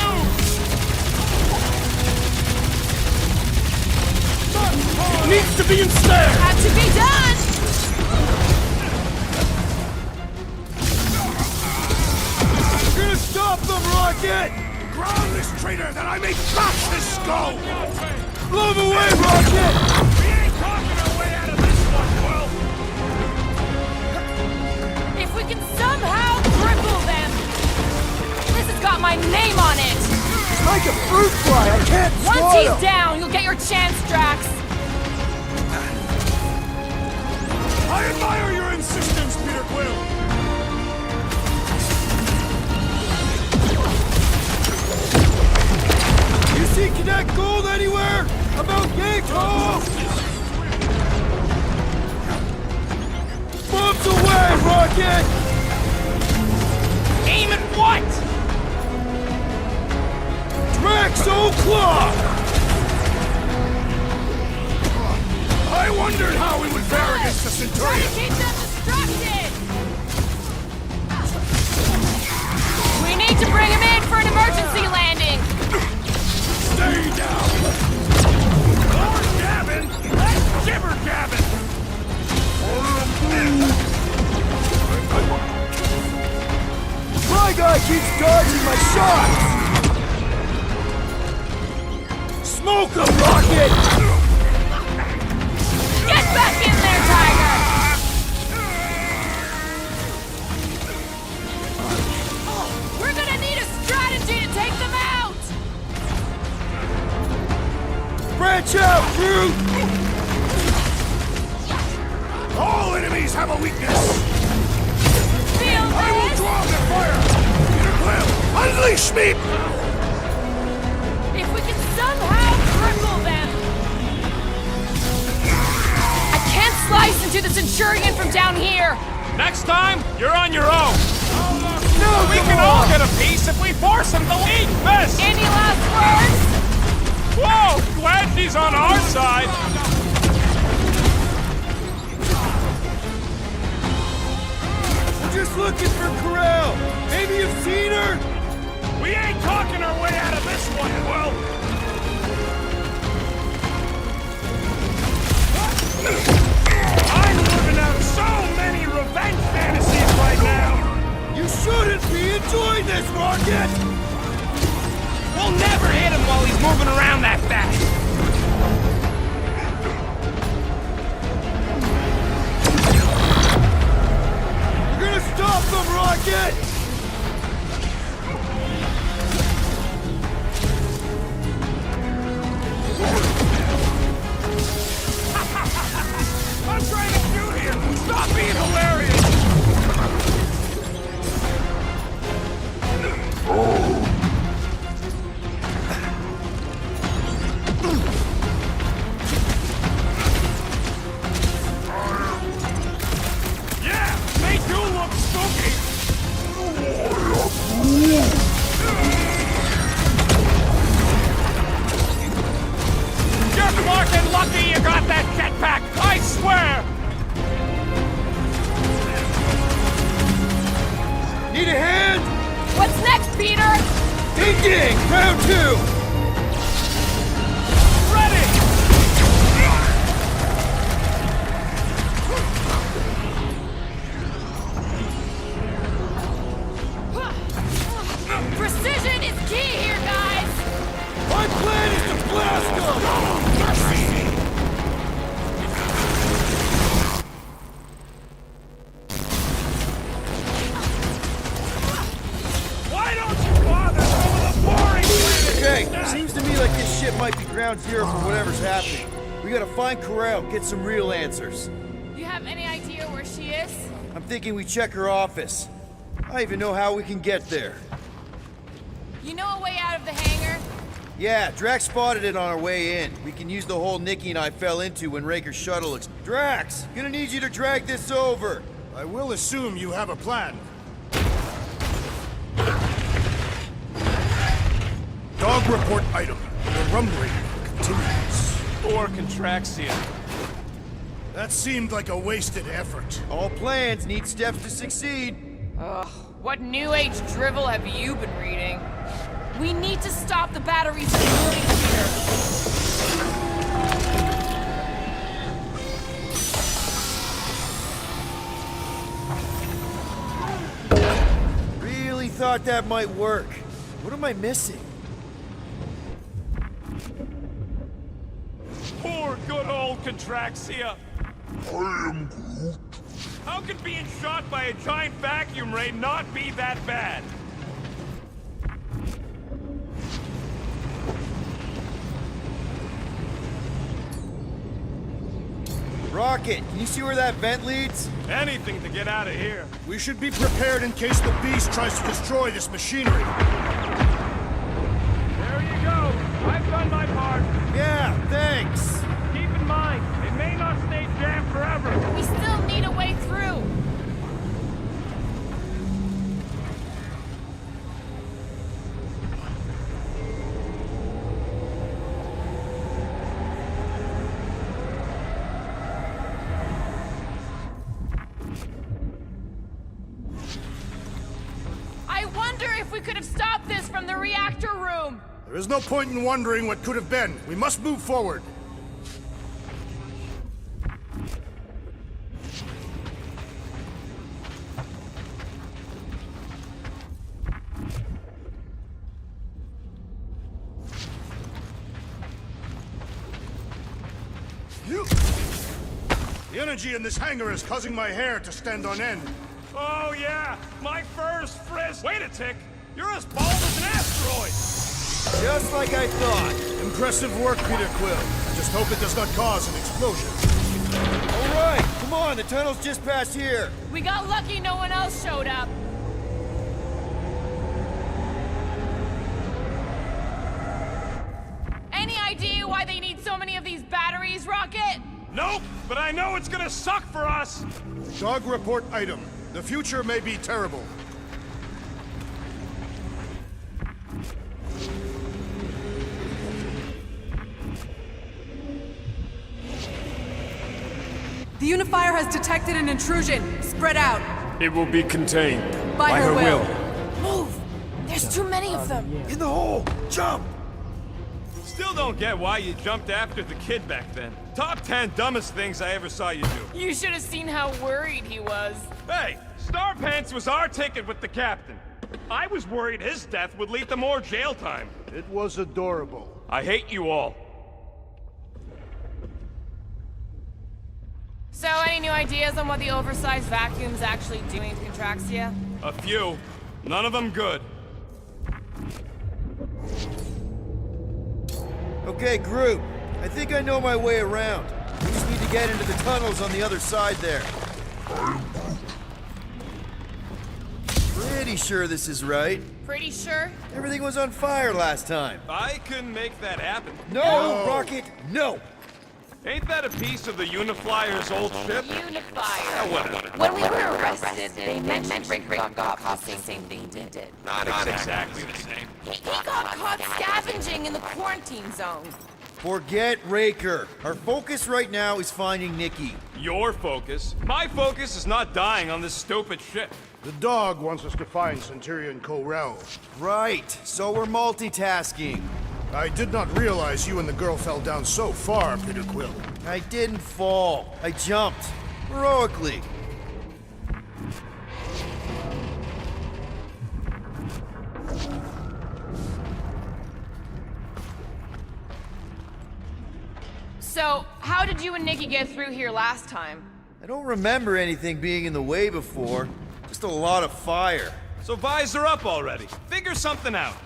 Speaker 3: Needs to be ensnared!
Speaker 4: Had to be done!
Speaker 5: You're gonna stop them, Rocket!
Speaker 3: Ground this traitor that I may crush his skull!
Speaker 5: Blow him away, Rocket!
Speaker 3: We ain't talking our way out of this one, Will!
Speaker 4: If we can somehow cripple them! This has got my name on it!
Speaker 5: Like a fruit fly, I can't
Speaker 4: Once
Speaker 5: swallow!
Speaker 4: he's down, you'll get your chance, Drax!
Speaker 3: I admire your
Speaker 2: systems, Peter Quill! You see Cadet Gold anywhere? About Gate Hall! Bombs away, Rocket!
Speaker 3: Aim at what?
Speaker 2: Drax O'Clock! I wondered how we would fare against the
Speaker 4: Try
Speaker 2: Centurion!
Speaker 4: to keep them distracted! We need to bring him in for an emergency landing!
Speaker 2: Stay down!
Speaker 3: More gabbing! That's jibber gabbing!
Speaker 2: My guy keeps dodging my shots! Smoke him, Rocket!
Speaker 4: Get back in there, Tiger! We're gonna need a strategy to take them out!
Speaker 2: Branch out, Groot! All enemies have a weakness!
Speaker 4: Feel
Speaker 2: I will
Speaker 4: this?
Speaker 2: draw their fire! Peter Quill, unleash me!
Speaker 4: If we can somehow cripple them! I can't slice into the Centurion from down here!
Speaker 3: Next time, you're on your own.
Speaker 2: No,
Speaker 3: We can all get a piece if we force him to eat this.
Speaker 4: Any last words?
Speaker 3: Whoa, glad she's on our side.
Speaker 2: I'm just looking for Corral! Maybe you've seen her?
Speaker 3: We ain't talking our way out of this one, Will. I'm living out so many revenge fantasies right now.
Speaker 2: You shouldn't be enjoying this, Rocket!
Speaker 3: We'll never hit him while he's moving around that fast.
Speaker 2: You're gonna stop them, Rocket!
Speaker 3: I'm trying to shoot here. Stop being hilarious. Yeah, they do look spooky. You're fucking lucky you got that jetpack, I swear!
Speaker 2: Need a hand?
Speaker 4: What's next, Peter?
Speaker 2: Ding ding! Round two!
Speaker 3: Ready!
Speaker 4: Precision is key here, guys!
Speaker 2: My plan is to blast them!
Speaker 3: Why don't you bother some of the boring planets?
Speaker 5: Okay, seems to me like this ship might be ground zero for whatever's happening. We gotta find Corral, get some real answers.
Speaker 4: You have any idea where she is?
Speaker 5: I'm thinking we check her office. I don't even know how we can get there.
Speaker 4: You know a way out of the hangar?
Speaker 5: Yeah, Drax spotted it on our way in. We can use the hole Nikki and I fell into when Raker's shuttle Drax, gonna need you to drag this over.
Speaker 2: I will assume you have a plan. Dog report item. The rumbling continues.
Speaker 3: Or Contraxia.
Speaker 2: That seemed like a wasted effort.
Speaker 5: All plans need steps to succeed.
Speaker 4: Ugh, what new age drivel have you been reading? We need to stop the batteries from burning here.
Speaker 5: Really thought that might work. What am I missing?
Speaker 3: Poor good old Contraxia.
Speaker 8: I am Groot.
Speaker 3: How could being shot by a giant vacuum ray not be that bad?
Speaker 5: Rocket, can you see where that vent leads?
Speaker 3: Anything to get out of here.
Speaker 2: We should be prepared in case the beast tries to destroy this machinery.
Speaker 3: There you go. I've done my part.
Speaker 5: Yeah, thanks.
Speaker 3: Keep in mind, it may not stay jammed forever.
Speaker 4: We still need a way through. I wonder if we could have stopped this from the reactor room.
Speaker 2: There is no point in wondering what could have been. We must move forward. The energy in this hangar is causing my hair to stand on end.
Speaker 3: Oh yeah, my fur's frizz. Wait a tick. You're as bald as an asteroid.
Speaker 5: Just like I thought.
Speaker 2: Impressive work, Peter Quill. I just hope it does not cause an explosion.
Speaker 5: All right, come on, the tunnel's just past here.
Speaker 4: We got lucky no one else showed up. Any idea why they need so many of these batteries, Rocket?
Speaker 3: Nope, but I know it's gonna suck for us.
Speaker 2: Dog report item. The future may be terrible.
Speaker 9: The unifier has detected an intrusion. Spread out.
Speaker 7: It will be contained.
Speaker 9: By her will.
Speaker 4: Move! There's too many of them.
Speaker 5: In the hole, jump!
Speaker 3: Still don't get why you jumped after the kid back then. Top 10 dumbest things I ever saw you do.
Speaker 4: You should have seen how worried he was.
Speaker 3: Hey, Star Pants was our ticket with the captain. I was worried his death would lead to more jail time.
Speaker 2: It was adorable.
Speaker 3: I hate you all.
Speaker 4: So, any new ideas on what the oversized vacuum's actually doing to Contraxia?
Speaker 3: A few. None of them good.
Speaker 5: Okay, group. I think I know my way around. We just need to get into the tunnels on the other side there. Pretty sure this is right.
Speaker 4: Pretty sure?
Speaker 5: Everything was on fire last time.
Speaker 3: I couldn't make that happen.
Speaker 5: No, Rocket, no!
Speaker 3: Ain't that a piece of the Uniflyer's old ship?
Speaker 4: Unifier.
Speaker 3: Whatever.
Speaker 10: When we were arrested, they mentioned Rick got caught the same thing they did.
Speaker 3: Not exactly the same.
Speaker 4: He got caught scavenging in the quarantine zone.
Speaker 5: Forget Raker. Our focus right now is finding Nikki.
Speaker 3: Your focus. My focus is not dying on this stupid ship.
Speaker 2: The dog wants us to find Centurion Corel.
Speaker 5: Right, so we're multitasking.
Speaker 2: I did not realize you and the girl fell down so far, Peter Quill.
Speaker 5: I didn't fall. I jumped. Heroically.
Speaker 4: So, how did you and Nikki get through here last time?
Speaker 5: I don't remember anything being in the way before. Just a lot of fire.
Speaker 3: So visor up already. Figure something out.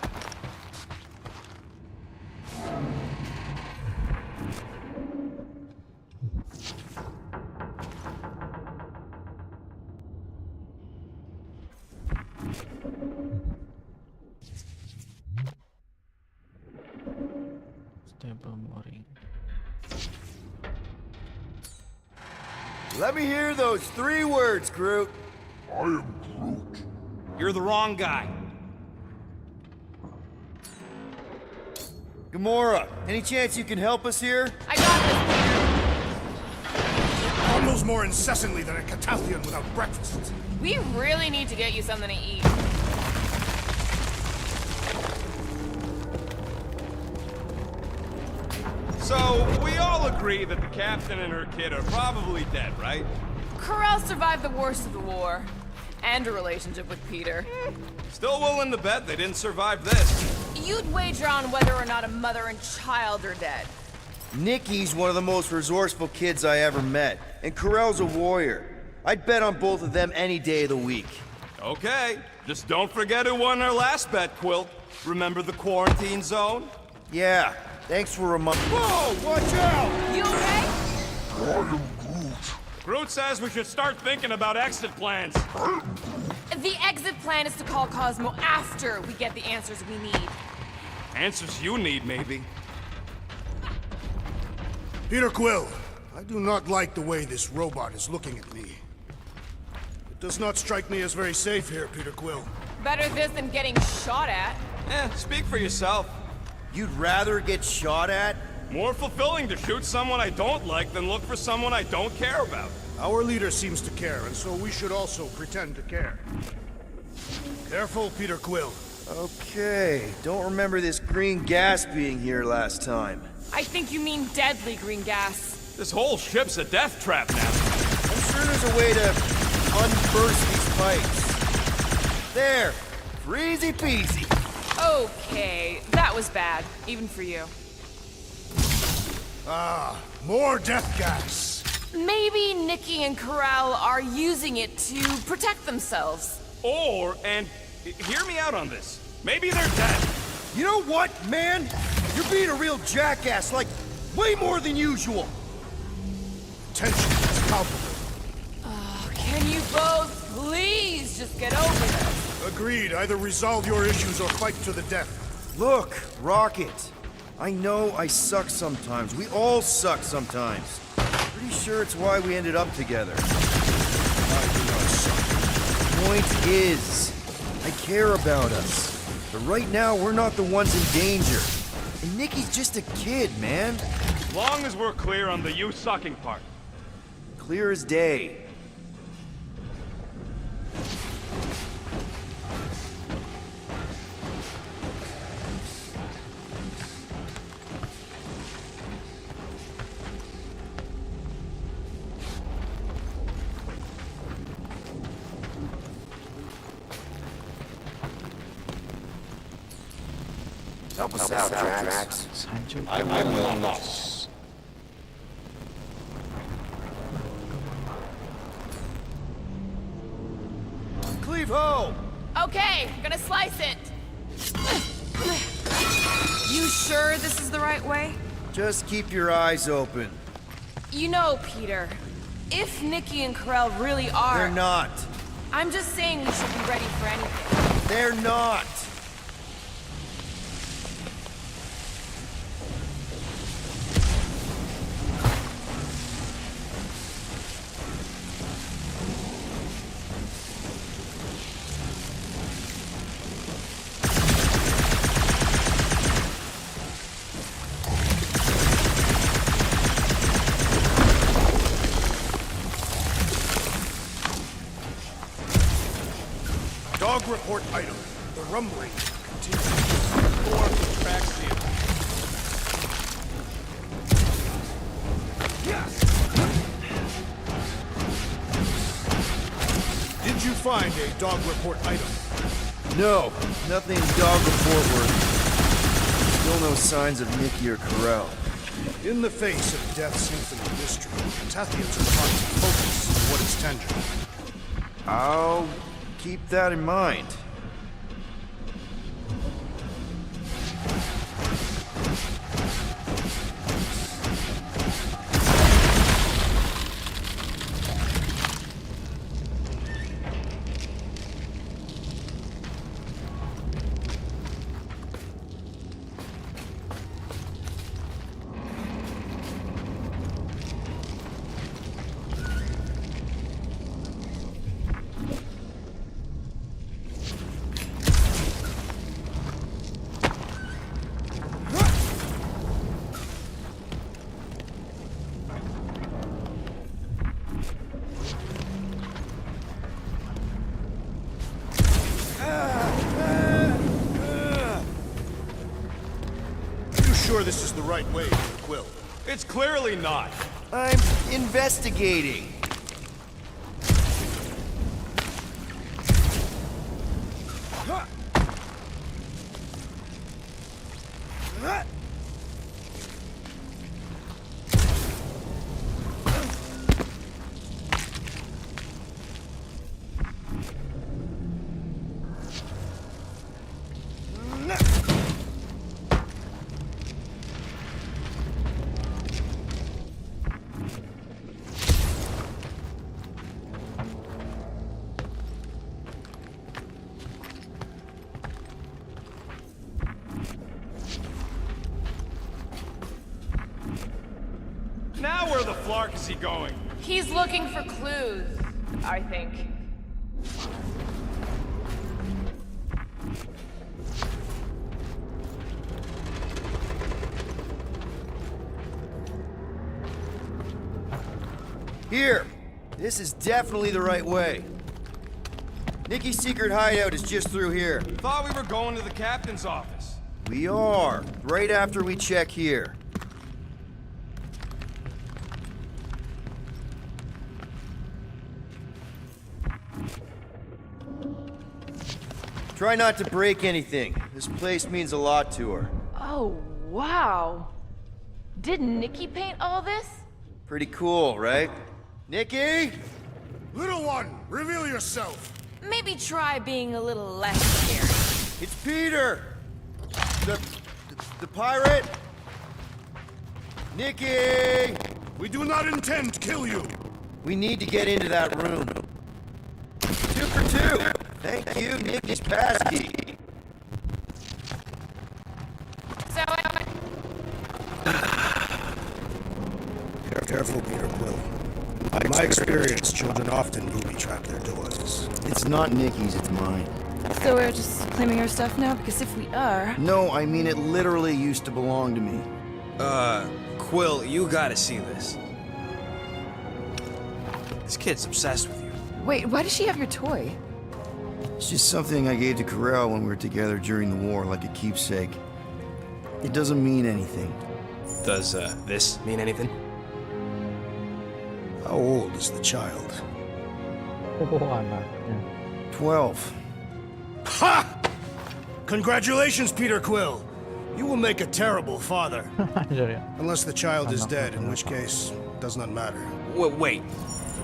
Speaker 1: Stable mooring.
Speaker 5: Let me hear those 3 words, Groot.
Speaker 8: I am Groot.
Speaker 3: You're the wrong guy.
Speaker 5: Gamora, any chance you can help us here?
Speaker 4: I got this, Peter.
Speaker 2: Almost more incessantly than a Catathian without breakfast.
Speaker 4: We really need to get you something to eat.
Speaker 3: So, we all agree that the captain and her kid are probably dead, right?
Speaker 4: Corel survived the worst of the war. And a relationship with Peter.
Speaker 3: Still willing to bet they didn't survive this.
Speaker 4: You'd wager on whether or not a mother and child are dead.
Speaker 5: Nikki's one of the most resourceful kids I ever met, and Corel's a warrior. I'd bet on both of them any day of the week.
Speaker 3: Okay, just don't forget who won our last bet, Quill. Remember the quarantine zone?
Speaker 5: Yeah, thanks for reminding. Whoa, watch out!
Speaker 4: You okay?
Speaker 8: I am Groot.
Speaker 3: Groot says we should start thinking about exit plans.
Speaker 4: The exit plan is to call Cosmo after we get the answers we need.
Speaker 3: Answers you need, maybe.
Speaker 2: Peter Quill, I do not like the way this robot is looking at me. It does not strike me as very safe here, Peter Quill.
Speaker 4: Better this than getting shot at.
Speaker 3: Speak for yourself.
Speaker 5: You'd rather get shot at?
Speaker 3: More fulfilling to shoot someone I don't like than look for someone I don't care about.
Speaker 2: Our leader seems to care, and so we should also pretend to care. Careful, Peter Quill.
Speaker 5: Okay, don't remember this green gas being here last time.
Speaker 4: I think you mean deadly green gas.
Speaker 3: This whole ship's a death trap now.
Speaker 5: I'm sure there's a way to unburst these pipes. There, easy peasy.
Speaker 4: Okay, that was bad, even for you.
Speaker 2: Ah, more death gas.
Speaker 4: Maybe Nikki and Corral are using it to protect themselves.
Speaker 3: Or, and hear me out on this, maybe they're dead.
Speaker 5: You know what, man? You're being a real jackass, like, way more than usual.
Speaker 2: Tension is palpable.
Speaker 4: Can you both please just get over this?
Speaker 2: Agreed. Either resolve your issues or fight to the death.
Speaker 5: Look, Rocket. I know I suck sometimes. We all suck sometimes. Pretty sure it's why we ended up together.
Speaker 2: I do not suck.
Speaker 5: Point is, I care about us. But right now, we're not the ones in danger. And Nikki's just a kid, man.
Speaker 3: As long as we're clear on the you sucking part.
Speaker 5: Clear as day.
Speaker 6: Help us out, Drax.
Speaker 1: Sancho.
Speaker 6: I will not.
Speaker 5: Cleave ho!
Speaker 4: Okay, gonna slice it. You sure this is the right way?
Speaker 5: Just keep your eyes open.
Speaker 4: You know, Peter, if Nikki and Corral really are...
Speaker 5: They're not.
Speaker 4: I'm just saying we should be ready for anything.
Speaker 5: They're not.
Speaker 2: Dog report item. The rumbling continues.
Speaker 3: Or the track seal.
Speaker 2: Did you find a dog report item?
Speaker 5: No, nothing dog report worthy. Still no signs of Nikki or Corral.
Speaker 2: In the face of Death Symphony mystery, Tathians are trying to focus on what is tangible.
Speaker 5: I'll keep that in mind.
Speaker 2: Sure this is the right way, Quill.
Speaker 3: It's clearly not.
Speaker 5: I'm investigating.
Speaker 3: the flark is he going?
Speaker 4: He's looking for clues, I think.
Speaker 5: Here! This is definitely the right way. Nikki's secret hideout is just through here.
Speaker 3: Thought we were going to the captain's office.
Speaker 5: We are, right after we check here. Try not to break anything. This place means a lot to her.
Speaker 4: Oh, wow. Did Nikki paint all this?
Speaker 5: Pretty cool, right? Nikki?
Speaker 2: Little one, reveal yourself.
Speaker 4: Maybe try being a little less scary.
Speaker 5: It's Peter! The pirate? Nikki!
Speaker 2: We do not intend to kill you.
Speaker 5: We need to get into that room. 2 for 2! Thank you, Nikki's passkey.
Speaker 4: So,
Speaker 2: Careful, Peter Quill. In my experience, children often booby trap their doors.
Speaker 5: It's not Nikki's, it's mine.
Speaker 9: So we're just claiming her stuff now? Because if we are...
Speaker 5: No, I mean it literally used to belong to me.
Speaker 11: Quill, you gotta see this. This kid's obsessed with you.
Speaker 9: Wait, why does she have your toy?
Speaker 5: It's just something I gave to Corral when we were together during the war, like a keepsake. It doesn't mean anything.
Speaker 11: Does, this mean anything?
Speaker 2: How old is the child?
Speaker 1: Oh, anaknya.
Speaker 5: 12.
Speaker 2: Ha! Congratulations, Peter Quill. You will make a terrible father. Unless the child is dead, in which case, it does not matter.
Speaker 11: Wait,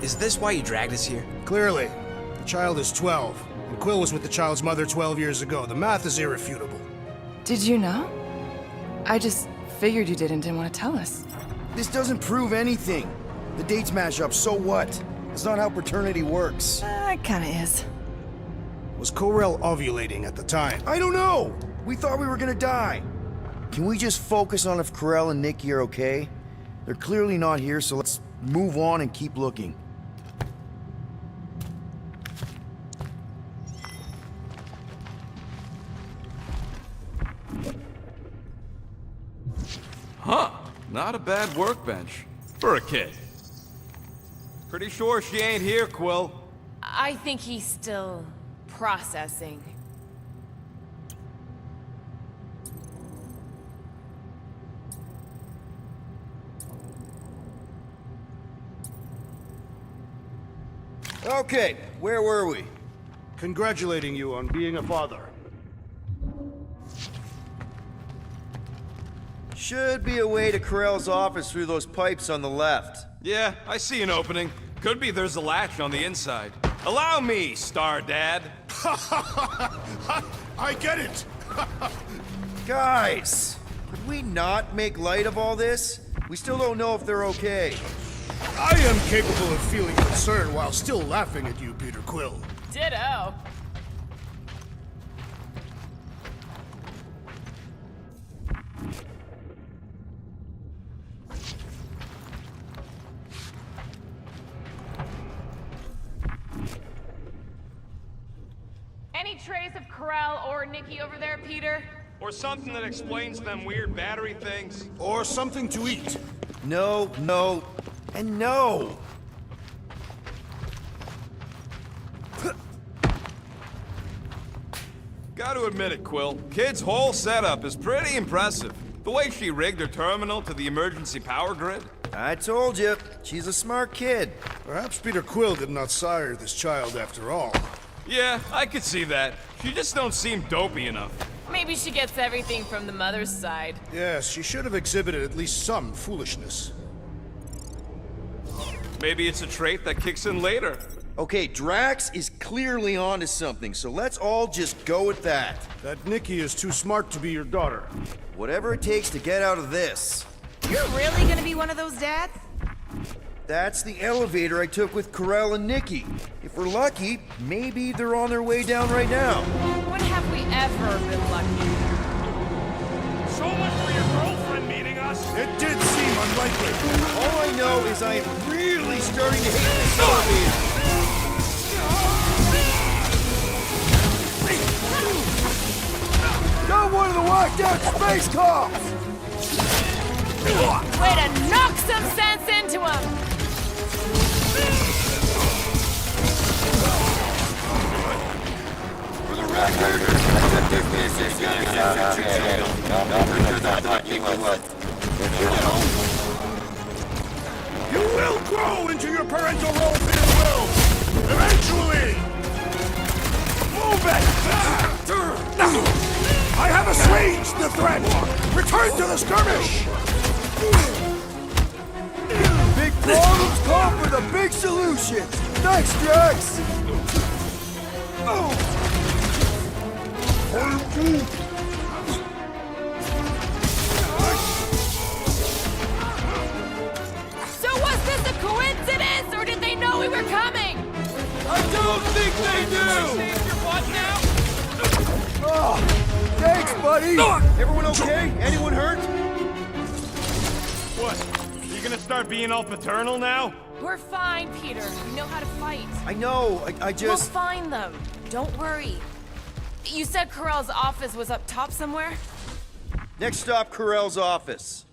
Speaker 11: is this why you dragged us here?
Speaker 2: Clearly, the child is 12, and Quill was with the child's mother 12 years ago. The math is irrefutable.
Speaker 9: Did you know? I just figured you didn't want to tell us.
Speaker 5: This doesn't prove anything. The dates match up, so what? That's not how paternity works.
Speaker 9: It kinda is.
Speaker 2: Was Corel ovulating at the time?
Speaker 5: I don't know! We thought we were gonna die. Can we just focus on if Corel and Nikki are okay? They're clearly not here, so let's move on and keep looking.
Speaker 3: Huh. Not a bad workbench. For a kid. Pretty sure she ain't here, Quill.
Speaker 4: I think he's still processing.
Speaker 5: Okay, where were we?
Speaker 2: Congratulating you on being a father.
Speaker 5: Should be a way to Corel's office through those pipes on the left.
Speaker 3: Yeah, I see an opening. Could be there's a latch on the inside. Allow me, Star Dad.
Speaker 2: I get it!
Speaker 5: Guys, could we not make light of all this? We still don't know if they're okay.
Speaker 2: I am capable of feeling concern while still laughing at you, Peter Quill.
Speaker 4: Ditto. Any trace of Corral or Nikki over there, Peter?
Speaker 3: Or something that explains them weird battery things.
Speaker 2: Or something to eat.
Speaker 5: No, no, and no!
Speaker 3: Gotta admit it, Quill. Kid's whole setup is pretty impressive. The way she rigged her terminal to the emergency power grid.
Speaker 5: I told you, she's a smart kid.
Speaker 2: Perhaps Peter Quill did not sire this child after all.
Speaker 3: Yeah, I could see that. She just don't seem dopey enough.
Speaker 4: Maybe she gets everything from the mother's side.
Speaker 2: Yes, she should have exhibited at least some foolishness.
Speaker 3: Maybe it's a trait that kicks in later.
Speaker 5: Okay, Drax is clearly onto something, so let's all just go with that.
Speaker 2: That Nikki is too smart to be your daughter.
Speaker 5: Whatever it takes to get out of this.
Speaker 9: You're really gonna be one of those dads?
Speaker 5: That's the elevator I took with Corel and Nikki. If we're lucky, maybe they're on their way down right now.
Speaker 4: When have we ever been lucky?
Speaker 3: So much for your girlfriend meeting us.
Speaker 2: It did seem unlikely.
Speaker 5: All I know is I am really starting to hate this elevator.
Speaker 7: Got one of the whacked out space cops!
Speaker 4: Way to knock some sense into him!
Speaker 6: For the record, this is gonna sound jail. Because I thought you would.
Speaker 2: You will grow into your parental role, Peter Quill! Eventually! Move it! I have assuaged the threat! Return to the skirmish!
Speaker 7: Big problems call for the big solutions! Thanks, Drax!
Speaker 4: So was this a coincidence, or did they know we were coming?
Speaker 7: I don't think they do!
Speaker 3: Save your butt now.
Speaker 7: Oh, thanks, buddy!
Speaker 5: Everyone okay? Anyone hurt?
Speaker 3: What? You gonna start being all paternal now?
Speaker 4: We're fine, Peter. We know how to fight.
Speaker 5: I know, I
Speaker 4: We'll
Speaker 5: just...
Speaker 4: find them. Don't worry. You said Carell's office was up top somewhere?
Speaker 5: Next stop, Carell's office.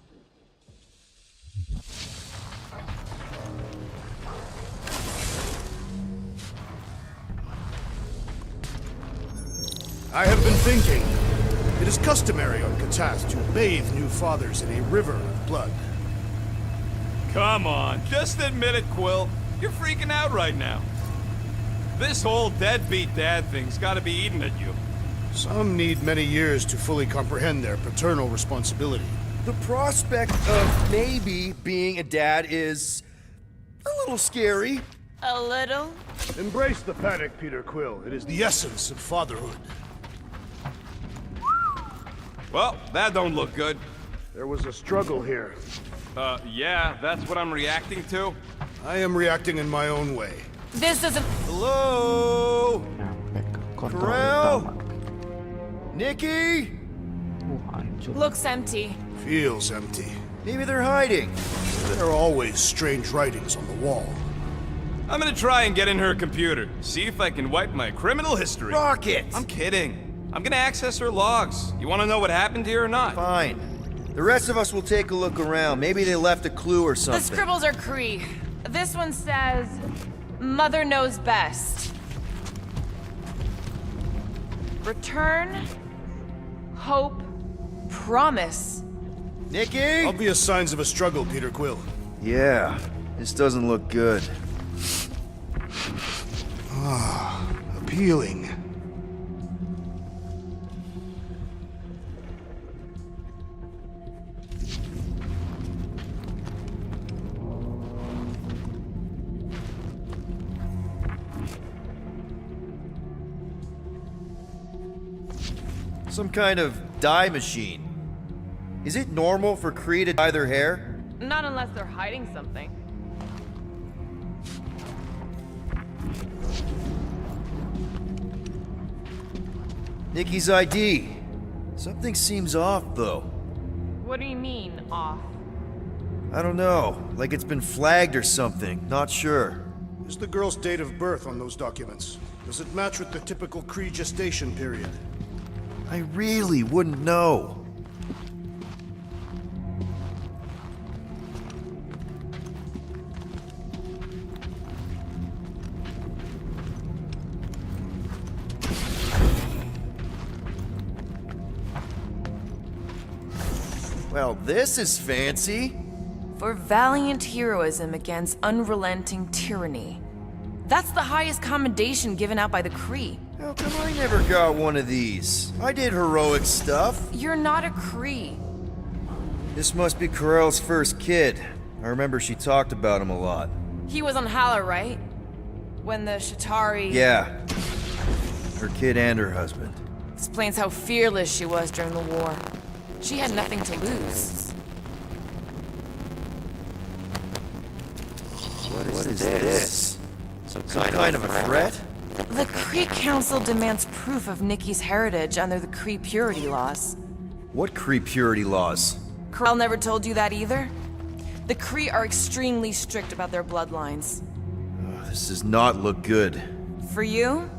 Speaker 2: I have been thinking. It is customary on Katath to bathe new fathers in a river of blood.
Speaker 3: Come on, just admit it, Quill. You're freaking out right now. This whole deadbeat dad thing's gotta be eating at you.
Speaker 2: Some need many years to fully comprehend their paternal responsibility.
Speaker 5: The prospect of maybe being a dad is a little scary.
Speaker 4: A little?
Speaker 2: Embrace the panic, Peter Quill. It is the essence of fatherhood.
Speaker 3: Well, that don't look good.
Speaker 2: There was a struggle here.
Speaker 3: Yeah, that's what I'm reacting to.
Speaker 2: I am reacting in my own way.
Speaker 4: This doesn't...
Speaker 5: Hello?
Speaker 1: Nyampe ke kontrol
Speaker 5: Carell?
Speaker 1: utama.
Speaker 5: Nikki?
Speaker 1: Hancur.
Speaker 4: Looks empty.
Speaker 2: Feels empty.
Speaker 5: Maybe they're hiding.
Speaker 2: There are always strange writings on the wall.
Speaker 3: I'm gonna try and get in her computer, see if I can wipe my criminal history.
Speaker 5: Rocket!
Speaker 3: I'm kidding. I'm gonna access her logs. You wanna know what happened here or not?
Speaker 5: Fine. The rest of us will take a look around. Maybe they left a clue or
Speaker 4: The
Speaker 5: something.
Speaker 4: scribbles are Cree. This one says, Mother knows best. Return, hope, promise.
Speaker 5: Nikki?
Speaker 2: Obvious signs of a struggle, Peter Quill.
Speaker 5: Yeah, this doesn't look good.
Speaker 2: Appealing.
Speaker 5: Some kind of dye machine. Is it normal for Kree to dye their hair?
Speaker 4: Not unless they're hiding something.
Speaker 5: Nikki's ID. Something seems off, though.
Speaker 4: What do you mean, off?
Speaker 5: I don't know. Like it's been flagged or something. Not sure.
Speaker 2: Is the girl's date of birth on those documents? Does it match with the typical Kree gestation period?
Speaker 5: I really wouldn't know. Well, this is fancy.
Speaker 9: For valiant heroism against unrelenting tyranny. That's the highest commendation given out by the Kree.
Speaker 5: How come I never got one of these? I did heroic stuff.
Speaker 9: You're not a Kree.
Speaker 5: This must be Carell's first kid. I remember she talked about him a lot.
Speaker 9: He was on Hala, right? When the Shatari...
Speaker 5: Yeah. Her kid and her husband.
Speaker 9: Explains how fearless she was during the war. She had nothing to lose.
Speaker 5: What is this? Some kind of a threat?
Speaker 9: The Kree Council demands proof of Nikki's heritage under the Kree purity laws.
Speaker 5: What Kree purity laws?
Speaker 9: Corell never told you that either? The Kree are extremely strict about their bloodlines.
Speaker 5: This does not look good.
Speaker 9: For you?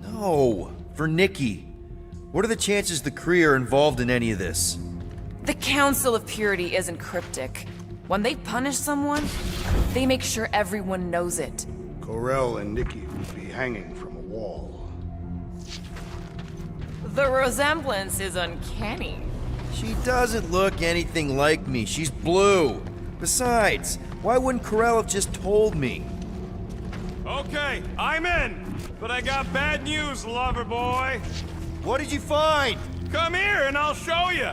Speaker 5: No, for Nikki. What are the chances the Kree are involved in any of this?
Speaker 9: The Council of Purity isn't cryptic. When they punish someone, they make sure everyone knows it.
Speaker 2: Corell and Nikki would be hanging from a wall.
Speaker 9: The resemblance is uncanny.
Speaker 5: She doesn't look anything like me. She's blue. Besides, why wouldn't Corell have just told me?
Speaker 3: Okay, I'm in. But I got bad news, lover boy.
Speaker 5: What did you find?
Speaker 3: Come here and I'll show you.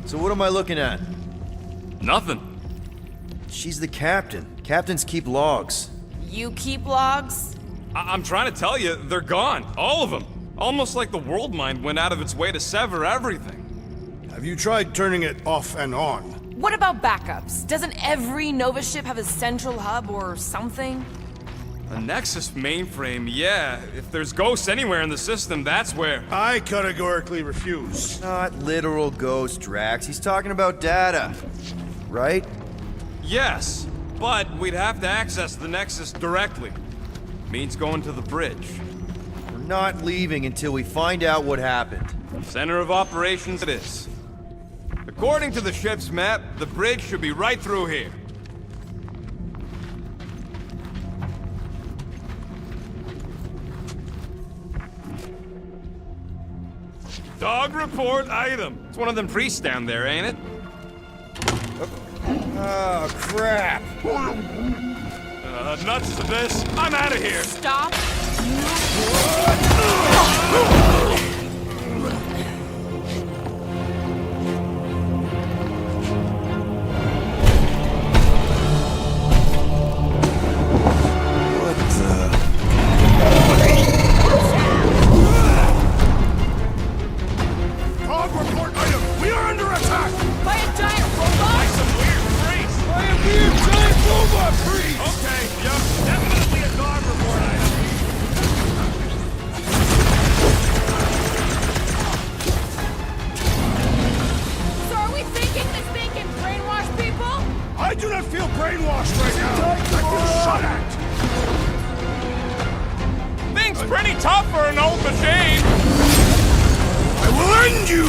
Speaker 5: So what am I looking at?
Speaker 3: Nothing.
Speaker 5: She's the captain. Captains keep logs.
Speaker 9: You keep logs?
Speaker 3: I'm trying to tell you, they're gone. All of them. Almost like the world mind went out of its way to sever everything.
Speaker 2: Have you tried turning it off and on?
Speaker 9: What about backups? Doesn't every Nova ship have a central hub or something?
Speaker 3: A Nexus mainframe, yeah. If there's ghosts anywhere in the system, that's where.
Speaker 2: I categorically refuse.
Speaker 5: Not literal ghost, Drax. He's talking about data. Right?
Speaker 3: Yes, but we'd have to access the Nexus directly. Means going to the bridge.
Speaker 5: We're not leaving until we find out what happened.
Speaker 3: Center of operations it is. According to the ship's map, the bridge should be right through here. Dog report item. It's one of them priests down there, ain't it?
Speaker 5: Oh, crap.
Speaker 3: Nuts to this. I'm out of here.
Speaker 4: Stop.
Speaker 2: Dog report item! We are under attack!
Speaker 4: By a giant robot?
Speaker 3: Like some weird priest.
Speaker 2: I am being giant robot priest!
Speaker 3: Okay, yep. Definitely a dog report item.
Speaker 4: So are we thinking this thing can brainwash people?
Speaker 2: I do not feel brainwashed right now! I feel shot at!
Speaker 3: Thing's pretty tough for an old machine.
Speaker 2: I will end you!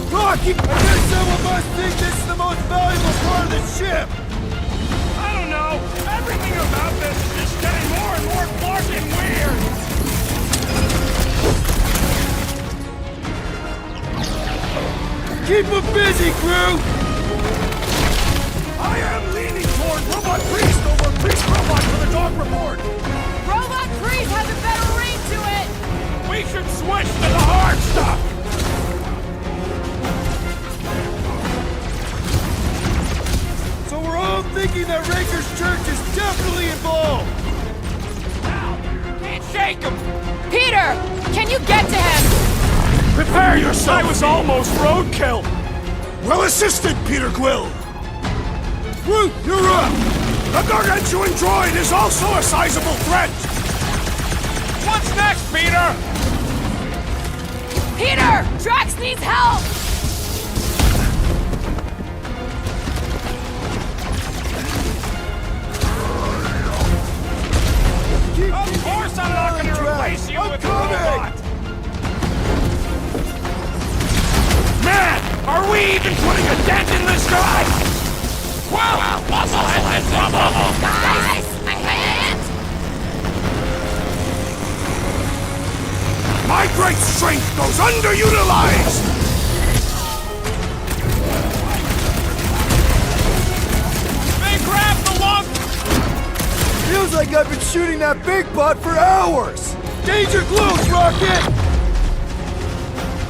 Speaker 5: Rocky! I guess someone must think this is the most valuable part of the ship!
Speaker 3: I don't know. Everything about this is getting more and more fucking weird.
Speaker 5: Keep them busy, crew!
Speaker 2: I am leaning toward robot priest over priest robot for the dog report!
Speaker 4: Robot Priest has a better ring to it!
Speaker 3: We should switch to the hard stuff.
Speaker 5: So we're all thinking that Raker's Church is definitely involved!
Speaker 3: Can't shake him.
Speaker 4: Peter! Can you get to him?
Speaker 2: Prepare yourself!
Speaker 3: I was almost roadkill.
Speaker 2: Well assisted, Peter Quill! Groot, you're up! The gargantuan droid is also a sizable threat!
Speaker 3: What's next, Peter?
Speaker 4: Peter! Drax needs help!
Speaker 3: Of course I'm not going to replace you with a robot. Man, are we even putting a dent in this guy? Wow, musclehead trouble!
Speaker 4: Guys! My hand!
Speaker 2: My great strength goes underutilized!
Speaker 3: They grabbed the lung!
Speaker 5: Feels like I've been shooting that big butt for hours! Danger close, Rocket!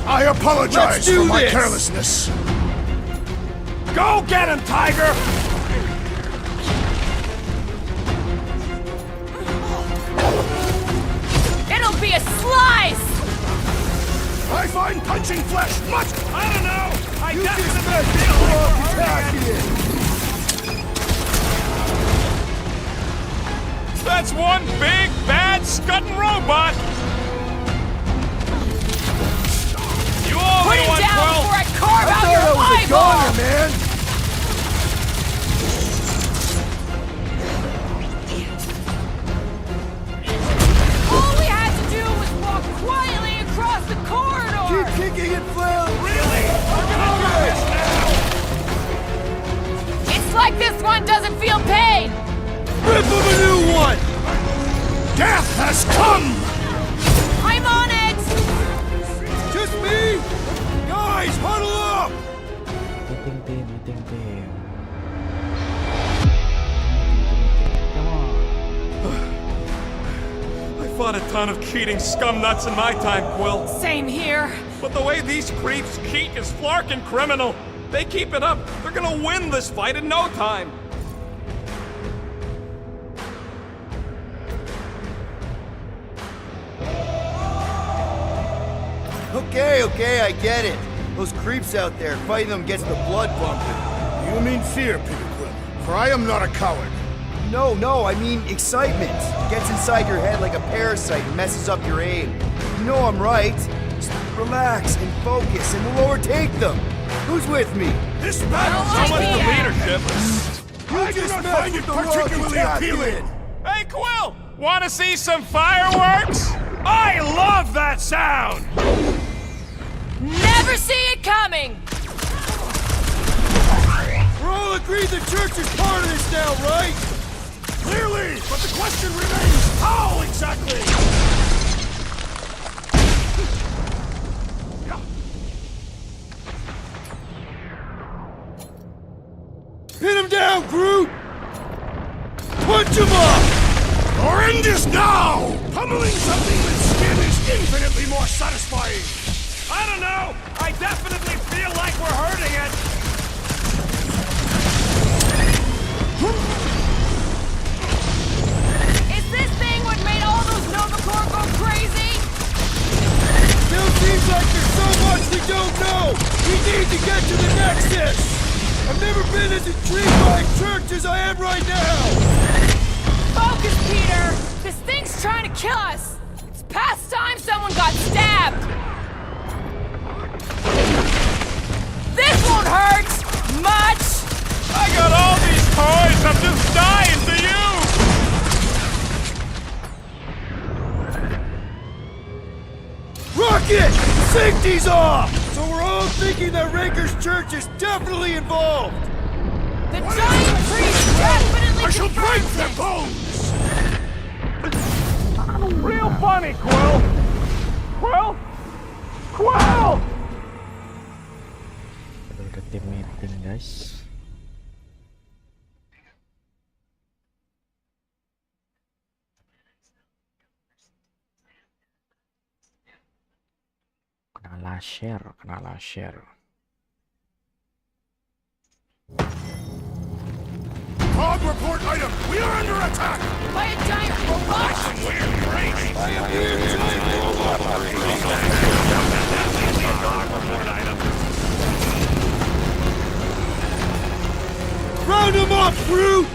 Speaker 2: I apologize
Speaker 5: Let's do
Speaker 2: for my
Speaker 5: this.
Speaker 2: carelessness.
Speaker 3: Go get him, Tiger!
Speaker 4: It'll be a slice!
Speaker 2: I find punching flesh much...
Speaker 3: I don't know! I
Speaker 5: You
Speaker 3: definitely
Speaker 5: can
Speaker 3: feel like
Speaker 5: smash
Speaker 3: we're hurting
Speaker 5: it!
Speaker 3: That's one big, bad, scudding robot! Put him down
Speaker 4: before I carve out your eyeball!
Speaker 5: Man!
Speaker 4: All we had to do was walk quietly across the corridor!
Speaker 5: Keep kicking and flailing!
Speaker 3: Really? We're gonna do this now!
Speaker 4: It's like this one doesn't feel pain!
Speaker 5: Rip him a new one!
Speaker 2: Death has come!
Speaker 4: I'm on it!
Speaker 5: Just me? Guys, huddle up!
Speaker 1: Meeting team.
Speaker 3: I fought a ton of cheating scum nuts in my time, Quill.
Speaker 4: Same here.
Speaker 3: But the way these creeps cheat is flarkin' criminal. They keep it up, they're gonna win this fight in no time.
Speaker 5: Okay, I get it. Those creeps out there, fighting them gets the blood pumping.
Speaker 2: You mean fear, Peter Quill, for I am not a coward.
Speaker 5: No, I mean excitement. Gets inside your head like a parasite and messes up your aim. You know I'm right. Just relax and focus and we'll overtake them. Who's with me?
Speaker 2: This battle
Speaker 3: So much for leadership.
Speaker 2: I do not find it particularly appealing.
Speaker 3: Hey, Quill! Wanna see some fireworks? I love that sound!
Speaker 4: Never see it coming!
Speaker 5: We're all agreed the church is part of this now, right?
Speaker 2: Clearly, but the question remains, how exactly?
Speaker 5: Pin him down, Groot! Punch him up!
Speaker 2: Our end is now! Pummeling something with skin is infinitely more satisfying!
Speaker 3: I don't know! I definitely feel like we're hurting it!
Speaker 4: Is this thing what made all those Nova Corps go crazy?
Speaker 5: Still seems like there's so much we don't know! We need to get to the Nexus! I've never been as intrigued by a church as I am right now!
Speaker 4: Focus, Peter! This thing's trying to kill us! It's past time someone got stabbed! This won't hurt! Much!
Speaker 3: I got all these toys, I'm just dying to use!
Speaker 5: Rocket! Safety's off! So we're all thinking that Raker's church is definitely involved!
Speaker 4: The giant priest definitely
Speaker 2: I shall break
Speaker 4: confirms
Speaker 2: their
Speaker 4: it.
Speaker 2: bones!
Speaker 3: Real funny, Quill! Quill!
Speaker 1: Udah tim meeting, guys. Kenalah share.
Speaker 2: Cog report item, we are under attack!
Speaker 4: By a giant robot?
Speaker 5: Round him up, Groot!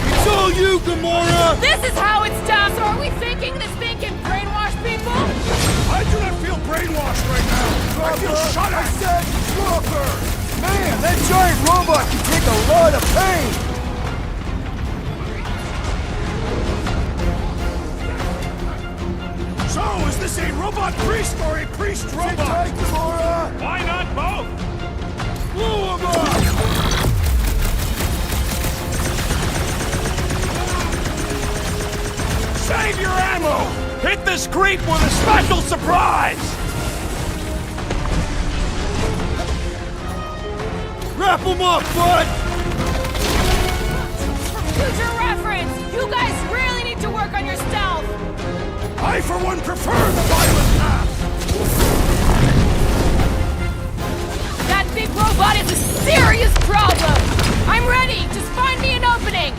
Speaker 5: It's all you, Gamora!
Speaker 4: This is how it's done! So are we thinking this thing can brainwash people?
Speaker 2: I do not feel brainwashed right now! I feel shut
Speaker 5: I
Speaker 2: at!
Speaker 5: said drop her! Man, that giant robot can take a lot of pain!
Speaker 2: So, is this a robot priest or a priest
Speaker 5: Sit
Speaker 2: robot?
Speaker 5: tight, Gamora!
Speaker 3: Why not both?
Speaker 5: Blow him up!
Speaker 3: Save your ammo! Hit this creep with a special surprise!
Speaker 5: Wrap him up, bud!
Speaker 4: For future reference, you guys really need to work on your stealth!
Speaker 2: I, for one, prefer the violent path!
Speaker 4: That big robot is a serious problem! I'm ready! Just find me an opening!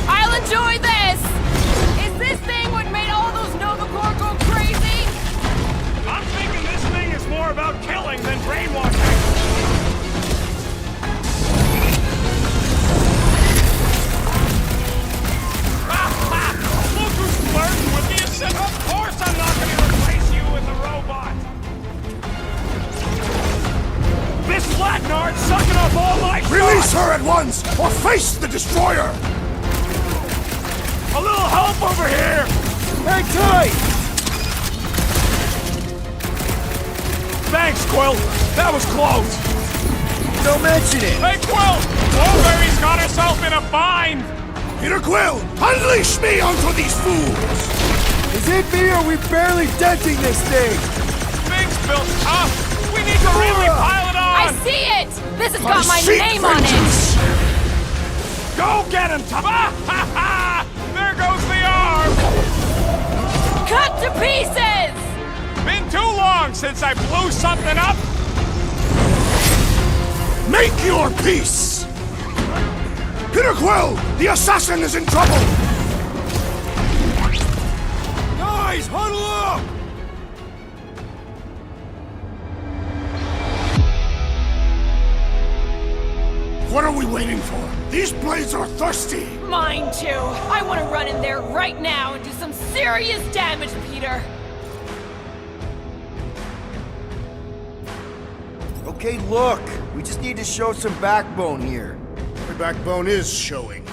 Speaker 4: I'll enjoy this! Is this thing what made all those Nova Corps go crazy?
Speaker 3: I'm thinking this thing is more about killing than brainwashing. of all my
Speaker 2: Release her at once, or face the destroyer!
Speaker 3: A little help over here!
Speaker 5: Hang tight!
Speaker 3: Thanks, Quill. That was close.
Speaker 5: Don't mention it!
Speaker 3: Hey, Quill! Blueberry's got herself in a bind!
Speaker 2: Peter Quill, unleash me onto these fools!
Speaker 5: Is it me or are we barely denting this thing?
Speaker 3: Things built up. We need to really pile it on!
Speaker 4: I see it! This has got my
Speaker 2: seek
Speaker 4: name on it!
Speaker 2: vengeance.
Speaker 3: Go get him, Tom! There goes the arm!
Speaker 4: Cut to pieces!
Speaker 3: Been too long since I blew something up!
Speaker 2: Make your peace! Peter Quill, the assassin is in trouble!
Speaker 5: Guys, huddle up!
Speaker 2: What are we waiting for? These blades are thirsty!
Speaker 4: Mine too. I want to run in there right now and do some serious damage, Peter.
Speaker 5: Okay, look. We just need to show some backbone here.
Speaker 2: The backbone is showing.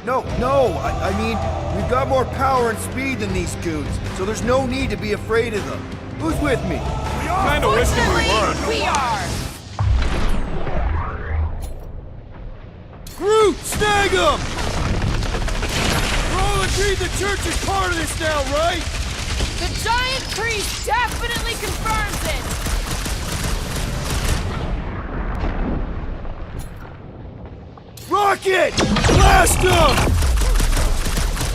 Speaker 5: No, I mean, we've got more power and speed than these goons, so there's no need to be afraid of them. Who's with me?
Speaker 3: Kinda wishing we
Speaker 4: Fortunately,
Speaker 3: were.
Speaker 4: we are.
Speaker 5: Groot, snag him! We're all agreed the church is part of this now, right?
Speaker 4: The giant priest definitely confirms it.
Speaker 5: Rocket! Blast him!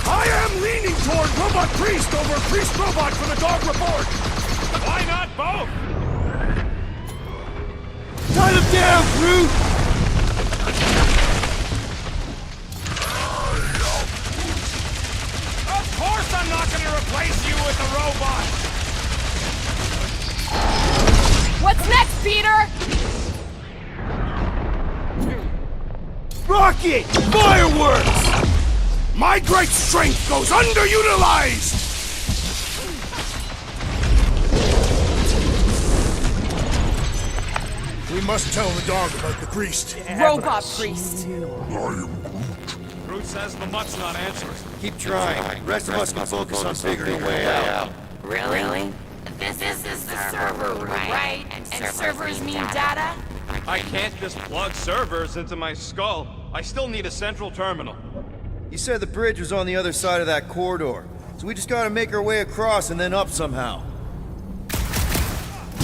Speaker 2: I am leaning toward Robot Priest over Priest Robot for the dog report!
Speaker 3: Why not both?
Speaker 5: Tie him down, Groot!
Speaker 3: Of course I'm not gonna replace you with a robot!
Speaker 4: What's next, Peter?
Speaker 5: Rocket! Fireworks!
Speaker 2: My great strength goes underutilized! We must tell the dog about the priest.
Speaker 4: Robot priest.
Speaker 3: Groot says the mutt's not answering.
Speaker 5: Keep trying. Rest of us can focus on figuring a way out.
Speaker 10: Really? This is the server, right?
Speaker 4: And servers mean data?
Speaker 3: I can't just plug servers into my skull. I still need a central terminal.
Speaker 5: You said the bridge was on the other side of that corridor, so we just gotta make our way across and then up somehow.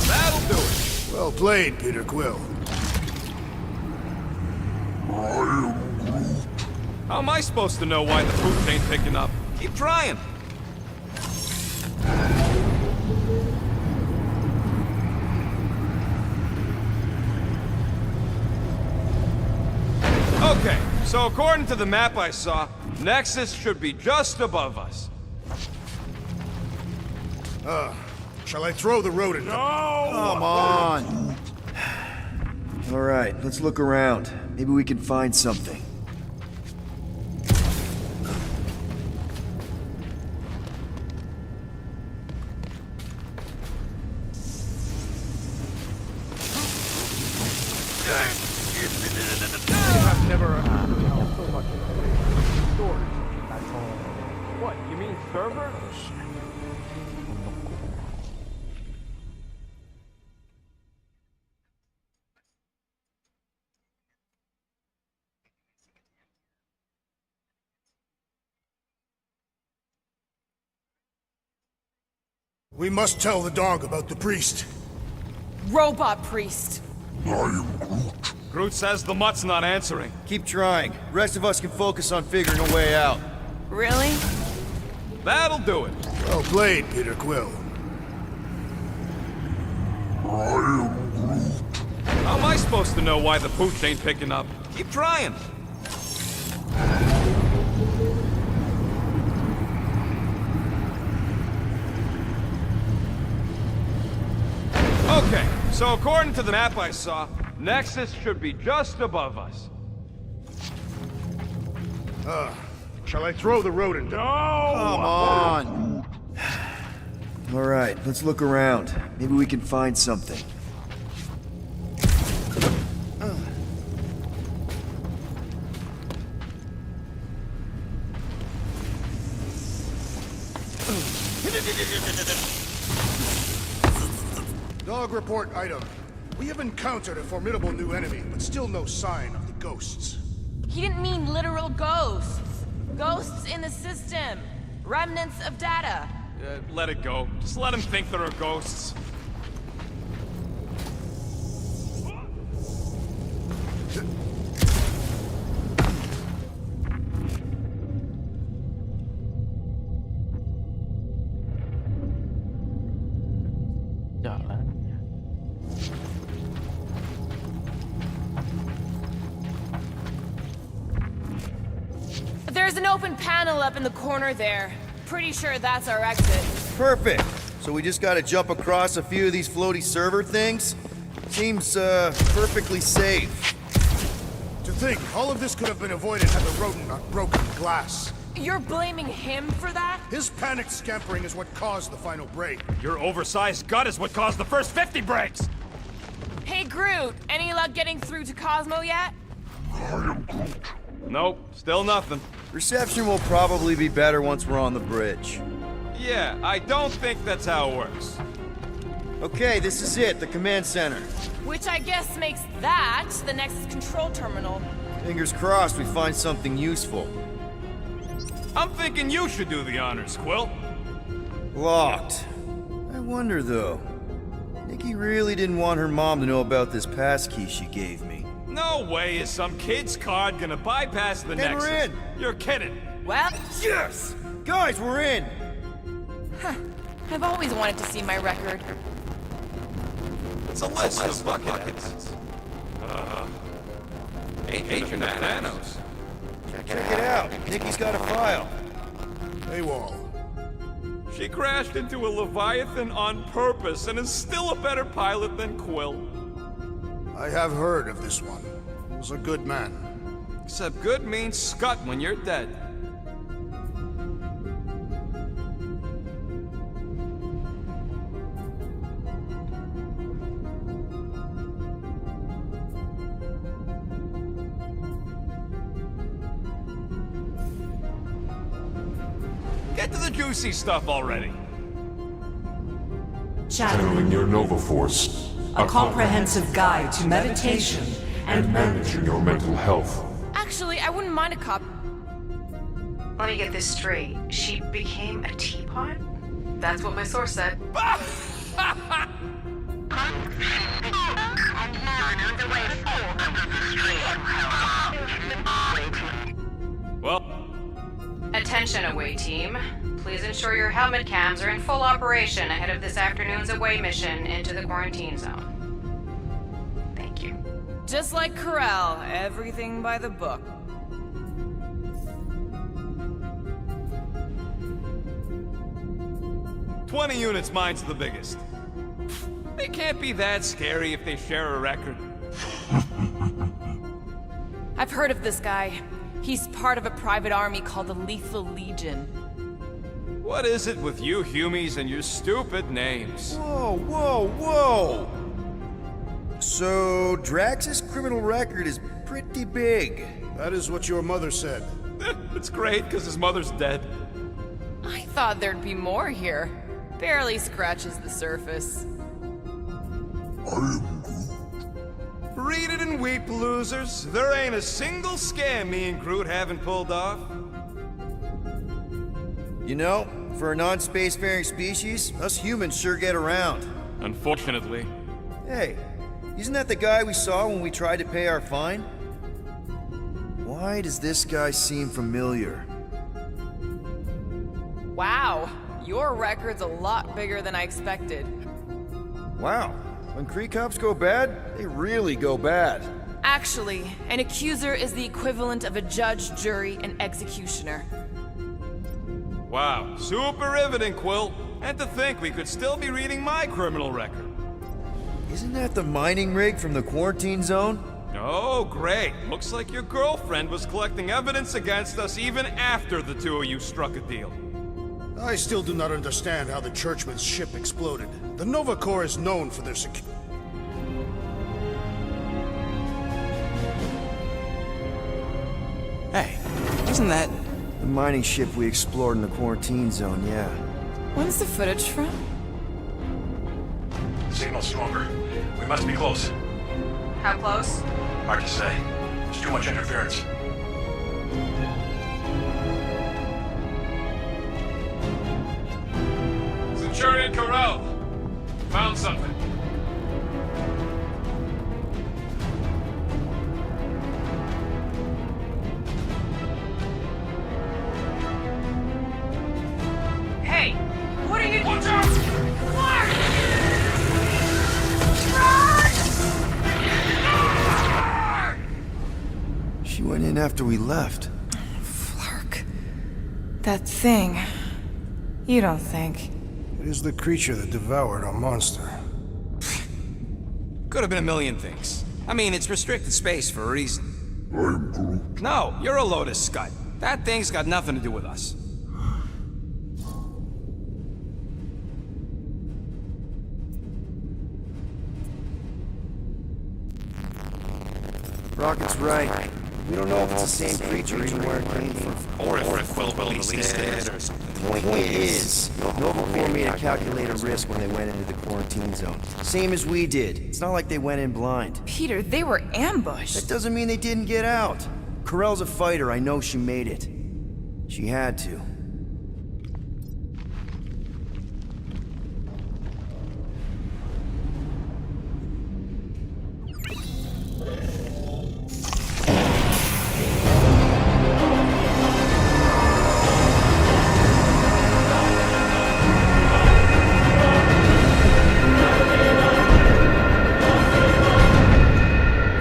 Speaker 3: That'll do it.
Speaker 2: Well played, Peter Quill.
Speaker 3: How am I supposed to know why the poop ain't picking up? Keep trying. Okay, so according to the map I saw, Nexus should be just above us.
Speaker 2: Shall I throw the rodent?
Speaker 3: No!
Speaker 5: Come on! Alright, let's look around. Maybe we can find something.
Speaker 3: I've never so much storage. That's all. What, you mean servers?
Speaker 2: We must tell the dog about the priest.
Speaker 4: Robot priest.
Speaker 3: Groot says the mutt's not answering.
Speaker 5: Keep trying. Rest of us can focus on figuring a way out.
Speaker 9: Really?
Speaker 3: That'll do it.
Speaker 2: Well played, Peter Quill.
Speaker 3: How am I supposed to know why the pooch ain't picking up? Keep trying. Okay, so according to the map I saw, Nexus should be just above us.
Speaker 2: Shall I throw the rodent?
Speaker 3: No!
Speaker 5: Come on! Alright, let's look around. Maybe we can find something.
Speaker 2: Dog report item. We have encountered a formidable new enemy, but still no sign of the ghosts.
Speaker 9: He didn't mean literal ghosts. Ghosts in the system. Remnants of data.
Speaker 3: Let it go. Just let him think there are ghosts.
Speaker 1: Jalan.
Speaker 9: There's an open panel up in the corner there. Pretty sure that's our exit.
Speaker 5: Perfect. So we just gotta jump across a few of these floaty server things? Seems, perfectly safe.
Speaker 2: To think, all of this could have been avoided had the rodent not broken glass.
Speaker 9: You're blaming him for that?
Speaker 2: His panicked scampering is what caused the final break.
Speaker 3: Your oversized gut is what caused the first 50 breaks!
Speaker 9: Hey, Groot, any luck getting through to Cosmo yet?
Speaker 3: Nope, still nothing.
Speaker 5: Reception will probably be better once we're on the bridge.
Speaker 3: Yeah, I don't think that's how it works.
Speaker 5: Okay, this is it, the command center.
Speaker 9: Which I guess makes that the next control terminal.
Speaker 5: Fingers crossed we find something useful.
Speaker 3: I'm thinking you should do the honors, Quill.
Speaker 5: Locked. I wonder, though. Nikki really didn't want her mom to know about this passkey she gave me.
Speaker 3: No way is some kid's card gonna bypass the
Speaker 5: And
Speaker 3: Nexus.
Speaker 5: we're in.
Speaker 3: You're kidding.
Speaker 9: Well,
Speaker 5: Yes! Guys, we're in!
Speaker 9: I've always wanted to see my record.
Speaker 3: It's a list of buckets. Agent Thanos.
Speaker 5: Check it out. Nikki's got a file.
Speaker 2: AWOL.
Speaker 3: She crashed into a Leviathan on purpose and is still a better pilot than Quill.
Speaker 2: I have heard of this one. He was a good man.
Speaker 3: Except good means scut when you're dead. Get to the juicy stuff already.
Speaker 8: Channeling your Nova Force.
Speaker 12: A comprehensive guide to meditation
Speaker 8: and managing your mental health.
Speaker 9: Actually, I wouldn't mind a cup.
Speaker 13: Let me get this straight. She became a teapot? That's what my source said.
Speaker 3: Well,
Speaker 13: attention, away team. Please ensure your helmet cams are in full operation ahead of this afternoon's away mission into the quarantine zone. Thank you.
Speaker 9: Just like Corel, everything by the book.
Speaker 3: "20 units, mine's the biggest. They can't be that scary if they share a record."
Speaker 9: I've heard of this guy. He's part of a private army called the Lethal Legion.
Speaker 3: What is it with you Humies and your stupid names?
Speaker 5: Whoa, whoa, whoa! So, Drax's criminal record is pretty big.
Speaker 2: That is what your mother said.
Speaker 3: It's great, because his mother's dead.
Speaker 9: I thought there'd be more here. Barely scratches the surface.
Speaker 3: Read it and weep, losers. There ain't a single scam me and Groot haven't pulled off.
Speaker 5: You know, for a non-spacefaring species, us humans sure get around.
Speaker 3: Unfortunately.
Speaker 5: Hey, isn't that the guy we saw when we tried to pay our fine? Why does this guy seem familiar?
Speaker 9: Wow, your record's a lot bigger than I expected.
Speaker 5: Wow, when Kree cops go bad, they really go bad.
Speaker 9: Actually, an accuser is the equivalent of a judge, jury, and executioner.
Speaker 3: Wow, super riveting, Quill. And to think we could still be reading my criminal record.
Speaker 5: Isn't that the mining rig from the quarantine zone?
Speaker 3: Oh, great. Looks like your girlfriend was collecting evidence against us even after the two of you struck a deal.
Speaker 2: I still do not understand how the Churchman's ship exploded. The Nova Corps is known for their security.
Speaker 11: Hey, isn't that...
Speaker 5: The mining ship we explored in the quarantine zone, yeah.
Speaker 9: When's the footage from?
Speaker 14: Signal's stronger. We must be close.
Speaker 13: How close?
Speaker 14: Hard to say. There's too much interference.
Speaker 3: Centurion Corral! Found something.
Speaker 13: Hey! What are you doing? Watch out!
Speaker 5: She went in after we left.
Speaker 9: Flark. That thing. You don't think?
Speaker 2: It is the creature that devoured our monster.
Speaker 11: Could have been a million things. I mean, it's restricted space for a reason. I'm Groot. No, you're a load of scud. That thing's got nothing to do with us.
Speaker 5: Rocket's right. We don't know if it's the same creature or even where it came from.
Speaker 14: Or if Quill released it or something.
Speaker 5: The point is, Nova Corps made a calculated risk when they went into the quarantine zone. Same as we did. It's not like they went in blind.
Speaker 9: Peter, they were ambushed.
Speaker 5: That doesn't mean they didn't get out. Corell's a fighter. I know she made it. She had to.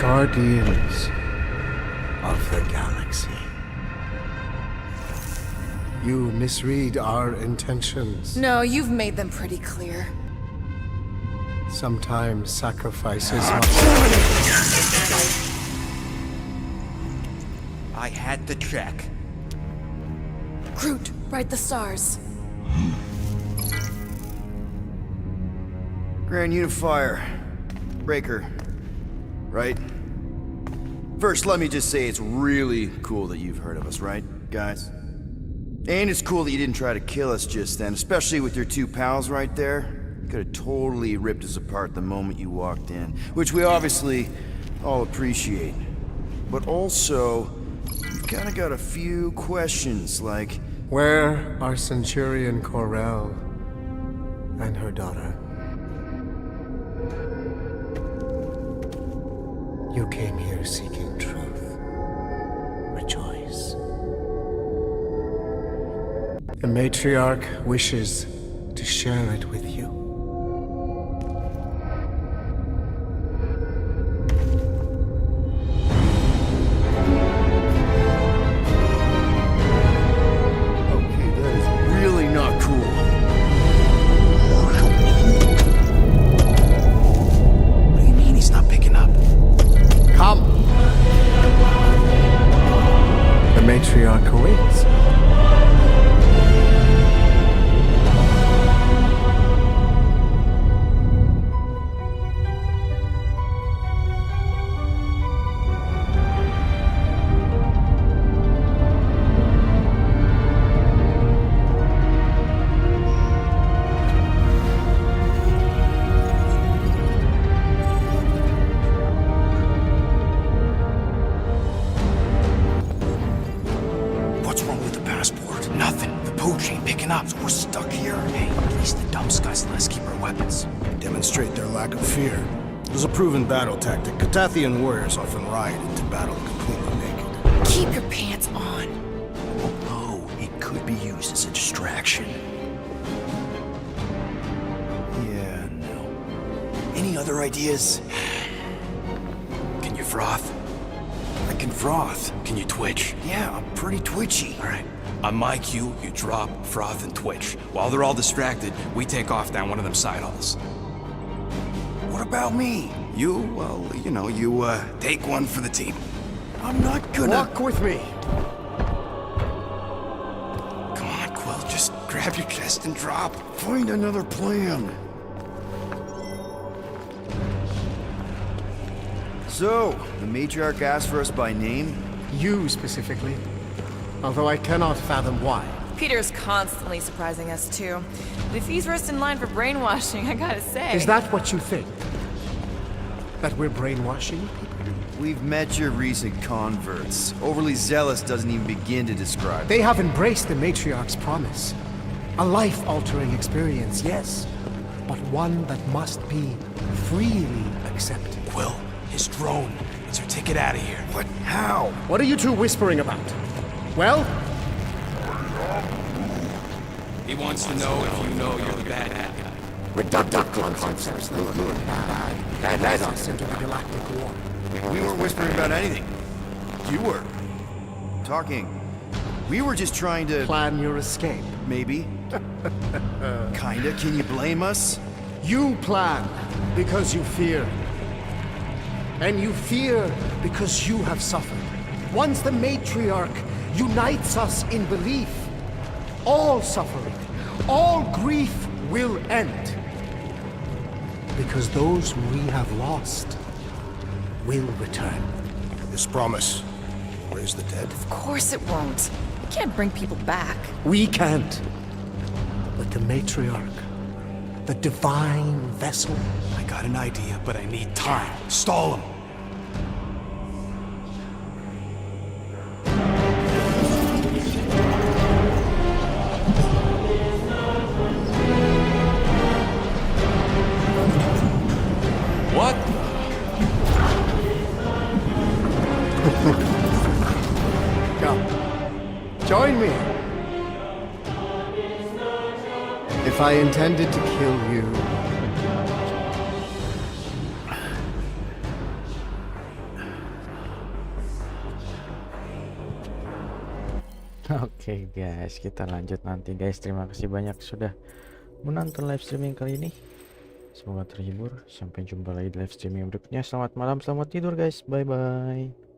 Speaker 15: Guardians of the Galaxy. You misread our intentions.
Speaker 9: No, you've made them pretty clear.
Speaker 15: Sometimes sacrifices
Speaker 11: I had to check.
Speaker 9: Groot, write the stars.
Speaker 5: Grand Unifier. Breaker. Right? First, let me just say it's really cool that you've heard of us, right, guys? And it's cool that you didn't try to kill us just then, especially with your two pals right there. You could have totally ripped us apart the moment you walked in, which we obviously all appreciate. But also, we've kind of got a few questions, like...
Speaker 15: Where are Centurion Corell and her daughter? You came here seeking truth. Rejoice. The matriarch wishes to share it with you.
Speaker 5: Okay, that is really not cool.
Speaker 11: What do you mean he's not picking up?
Speaker 15: Come! The matriarch awaits.
Speaker 11: What's wrong with the passport? Nothing. The pooch ain't picking up, so we're stuck here. Hey, at least the dumb scuds let us keep our weapons.
Speaker 2: Demonstrate their lack of fear. It was a proven battle tactic. Katathian warriors often ride into battle completely naked.
Speaker 9: Keep your pants on.
Speaker 5: Oh, it could be used as a distraction. Yeah, no. Any other ideas?
Speaker 11: Can you froth?
Speaker 5: I can froth.
Speaker 11: Can you twitch?
Speaker 5: Yeah, I'm pretty twitchy.
Speaker 11: All right. On my cue, you drop, froth, and twitch. While they're all distracted, we take off down one of them side halls.
Speaker 5: What about me?
Speaker 11: You, well, you take one for the team.
Speaker 5: I'm not gonna...
Speaker 15: Walk with me.
Speaker 11: Come on, Quill, just grab your chest and drop.
Speaker 5: Find another plan. So, the matriarch asked for us by name?
Speaker 15: You specifically. Although I cannot fathom why.
Speaker 9: Peter's constantly surprising us too. But if he's first in line for brainwashing, I gotta say.
Speaker 15: Is that what you think? That we're brainwashing people?
Speaker 5: We've met your recent converts. Overly zealous doesn't even begin to describe.
Speaker 15: They have embraced the Matriarch's promise. A life-altering experience, yes, but one that must be freely accepted.
Speaker 11: Quill, his drone. It's our ticket out of here.
Speaker 5: What? How?
Speaker 15: What are you two whispering about? Well?
Speaker 11: He wants to know if you know you're the bad guy.
Speaker 15: Reductive concepts that led us into the Galactic War.
Speaker 5: We weren't whispering about anything. You were. Talking. We were just trying to...
Speaker 15: Plan your escape.
Speaker 5: Maybe. Kinda. Can you blame us?
Speaker 15: You plan because you fear. And you fear because you have suffered. Once the Matriarch unites us in belief, all suffering, all grief will end. Because those we have lost will return.
Speaker 2: This promise raise the dead?
Speaker 9: Of course it won't. We can't bring people back.
Speaker 15: We can't. But the Matriarch, the divine vessel.
Speaker 11: I got an idea, but I need time. Stall him. What?
Speaker 15: Come. Join me. If I intended to kill you...
Speaker 1: Oke guys, kita lanjut nanti guys. Terima kasih banyak sudah menonton live streaming kali ini. Semoga terhibur. Sampai jumpa lagi di live streaming berikutnya. Selamat malam, selamat tidur guys. Bye bye.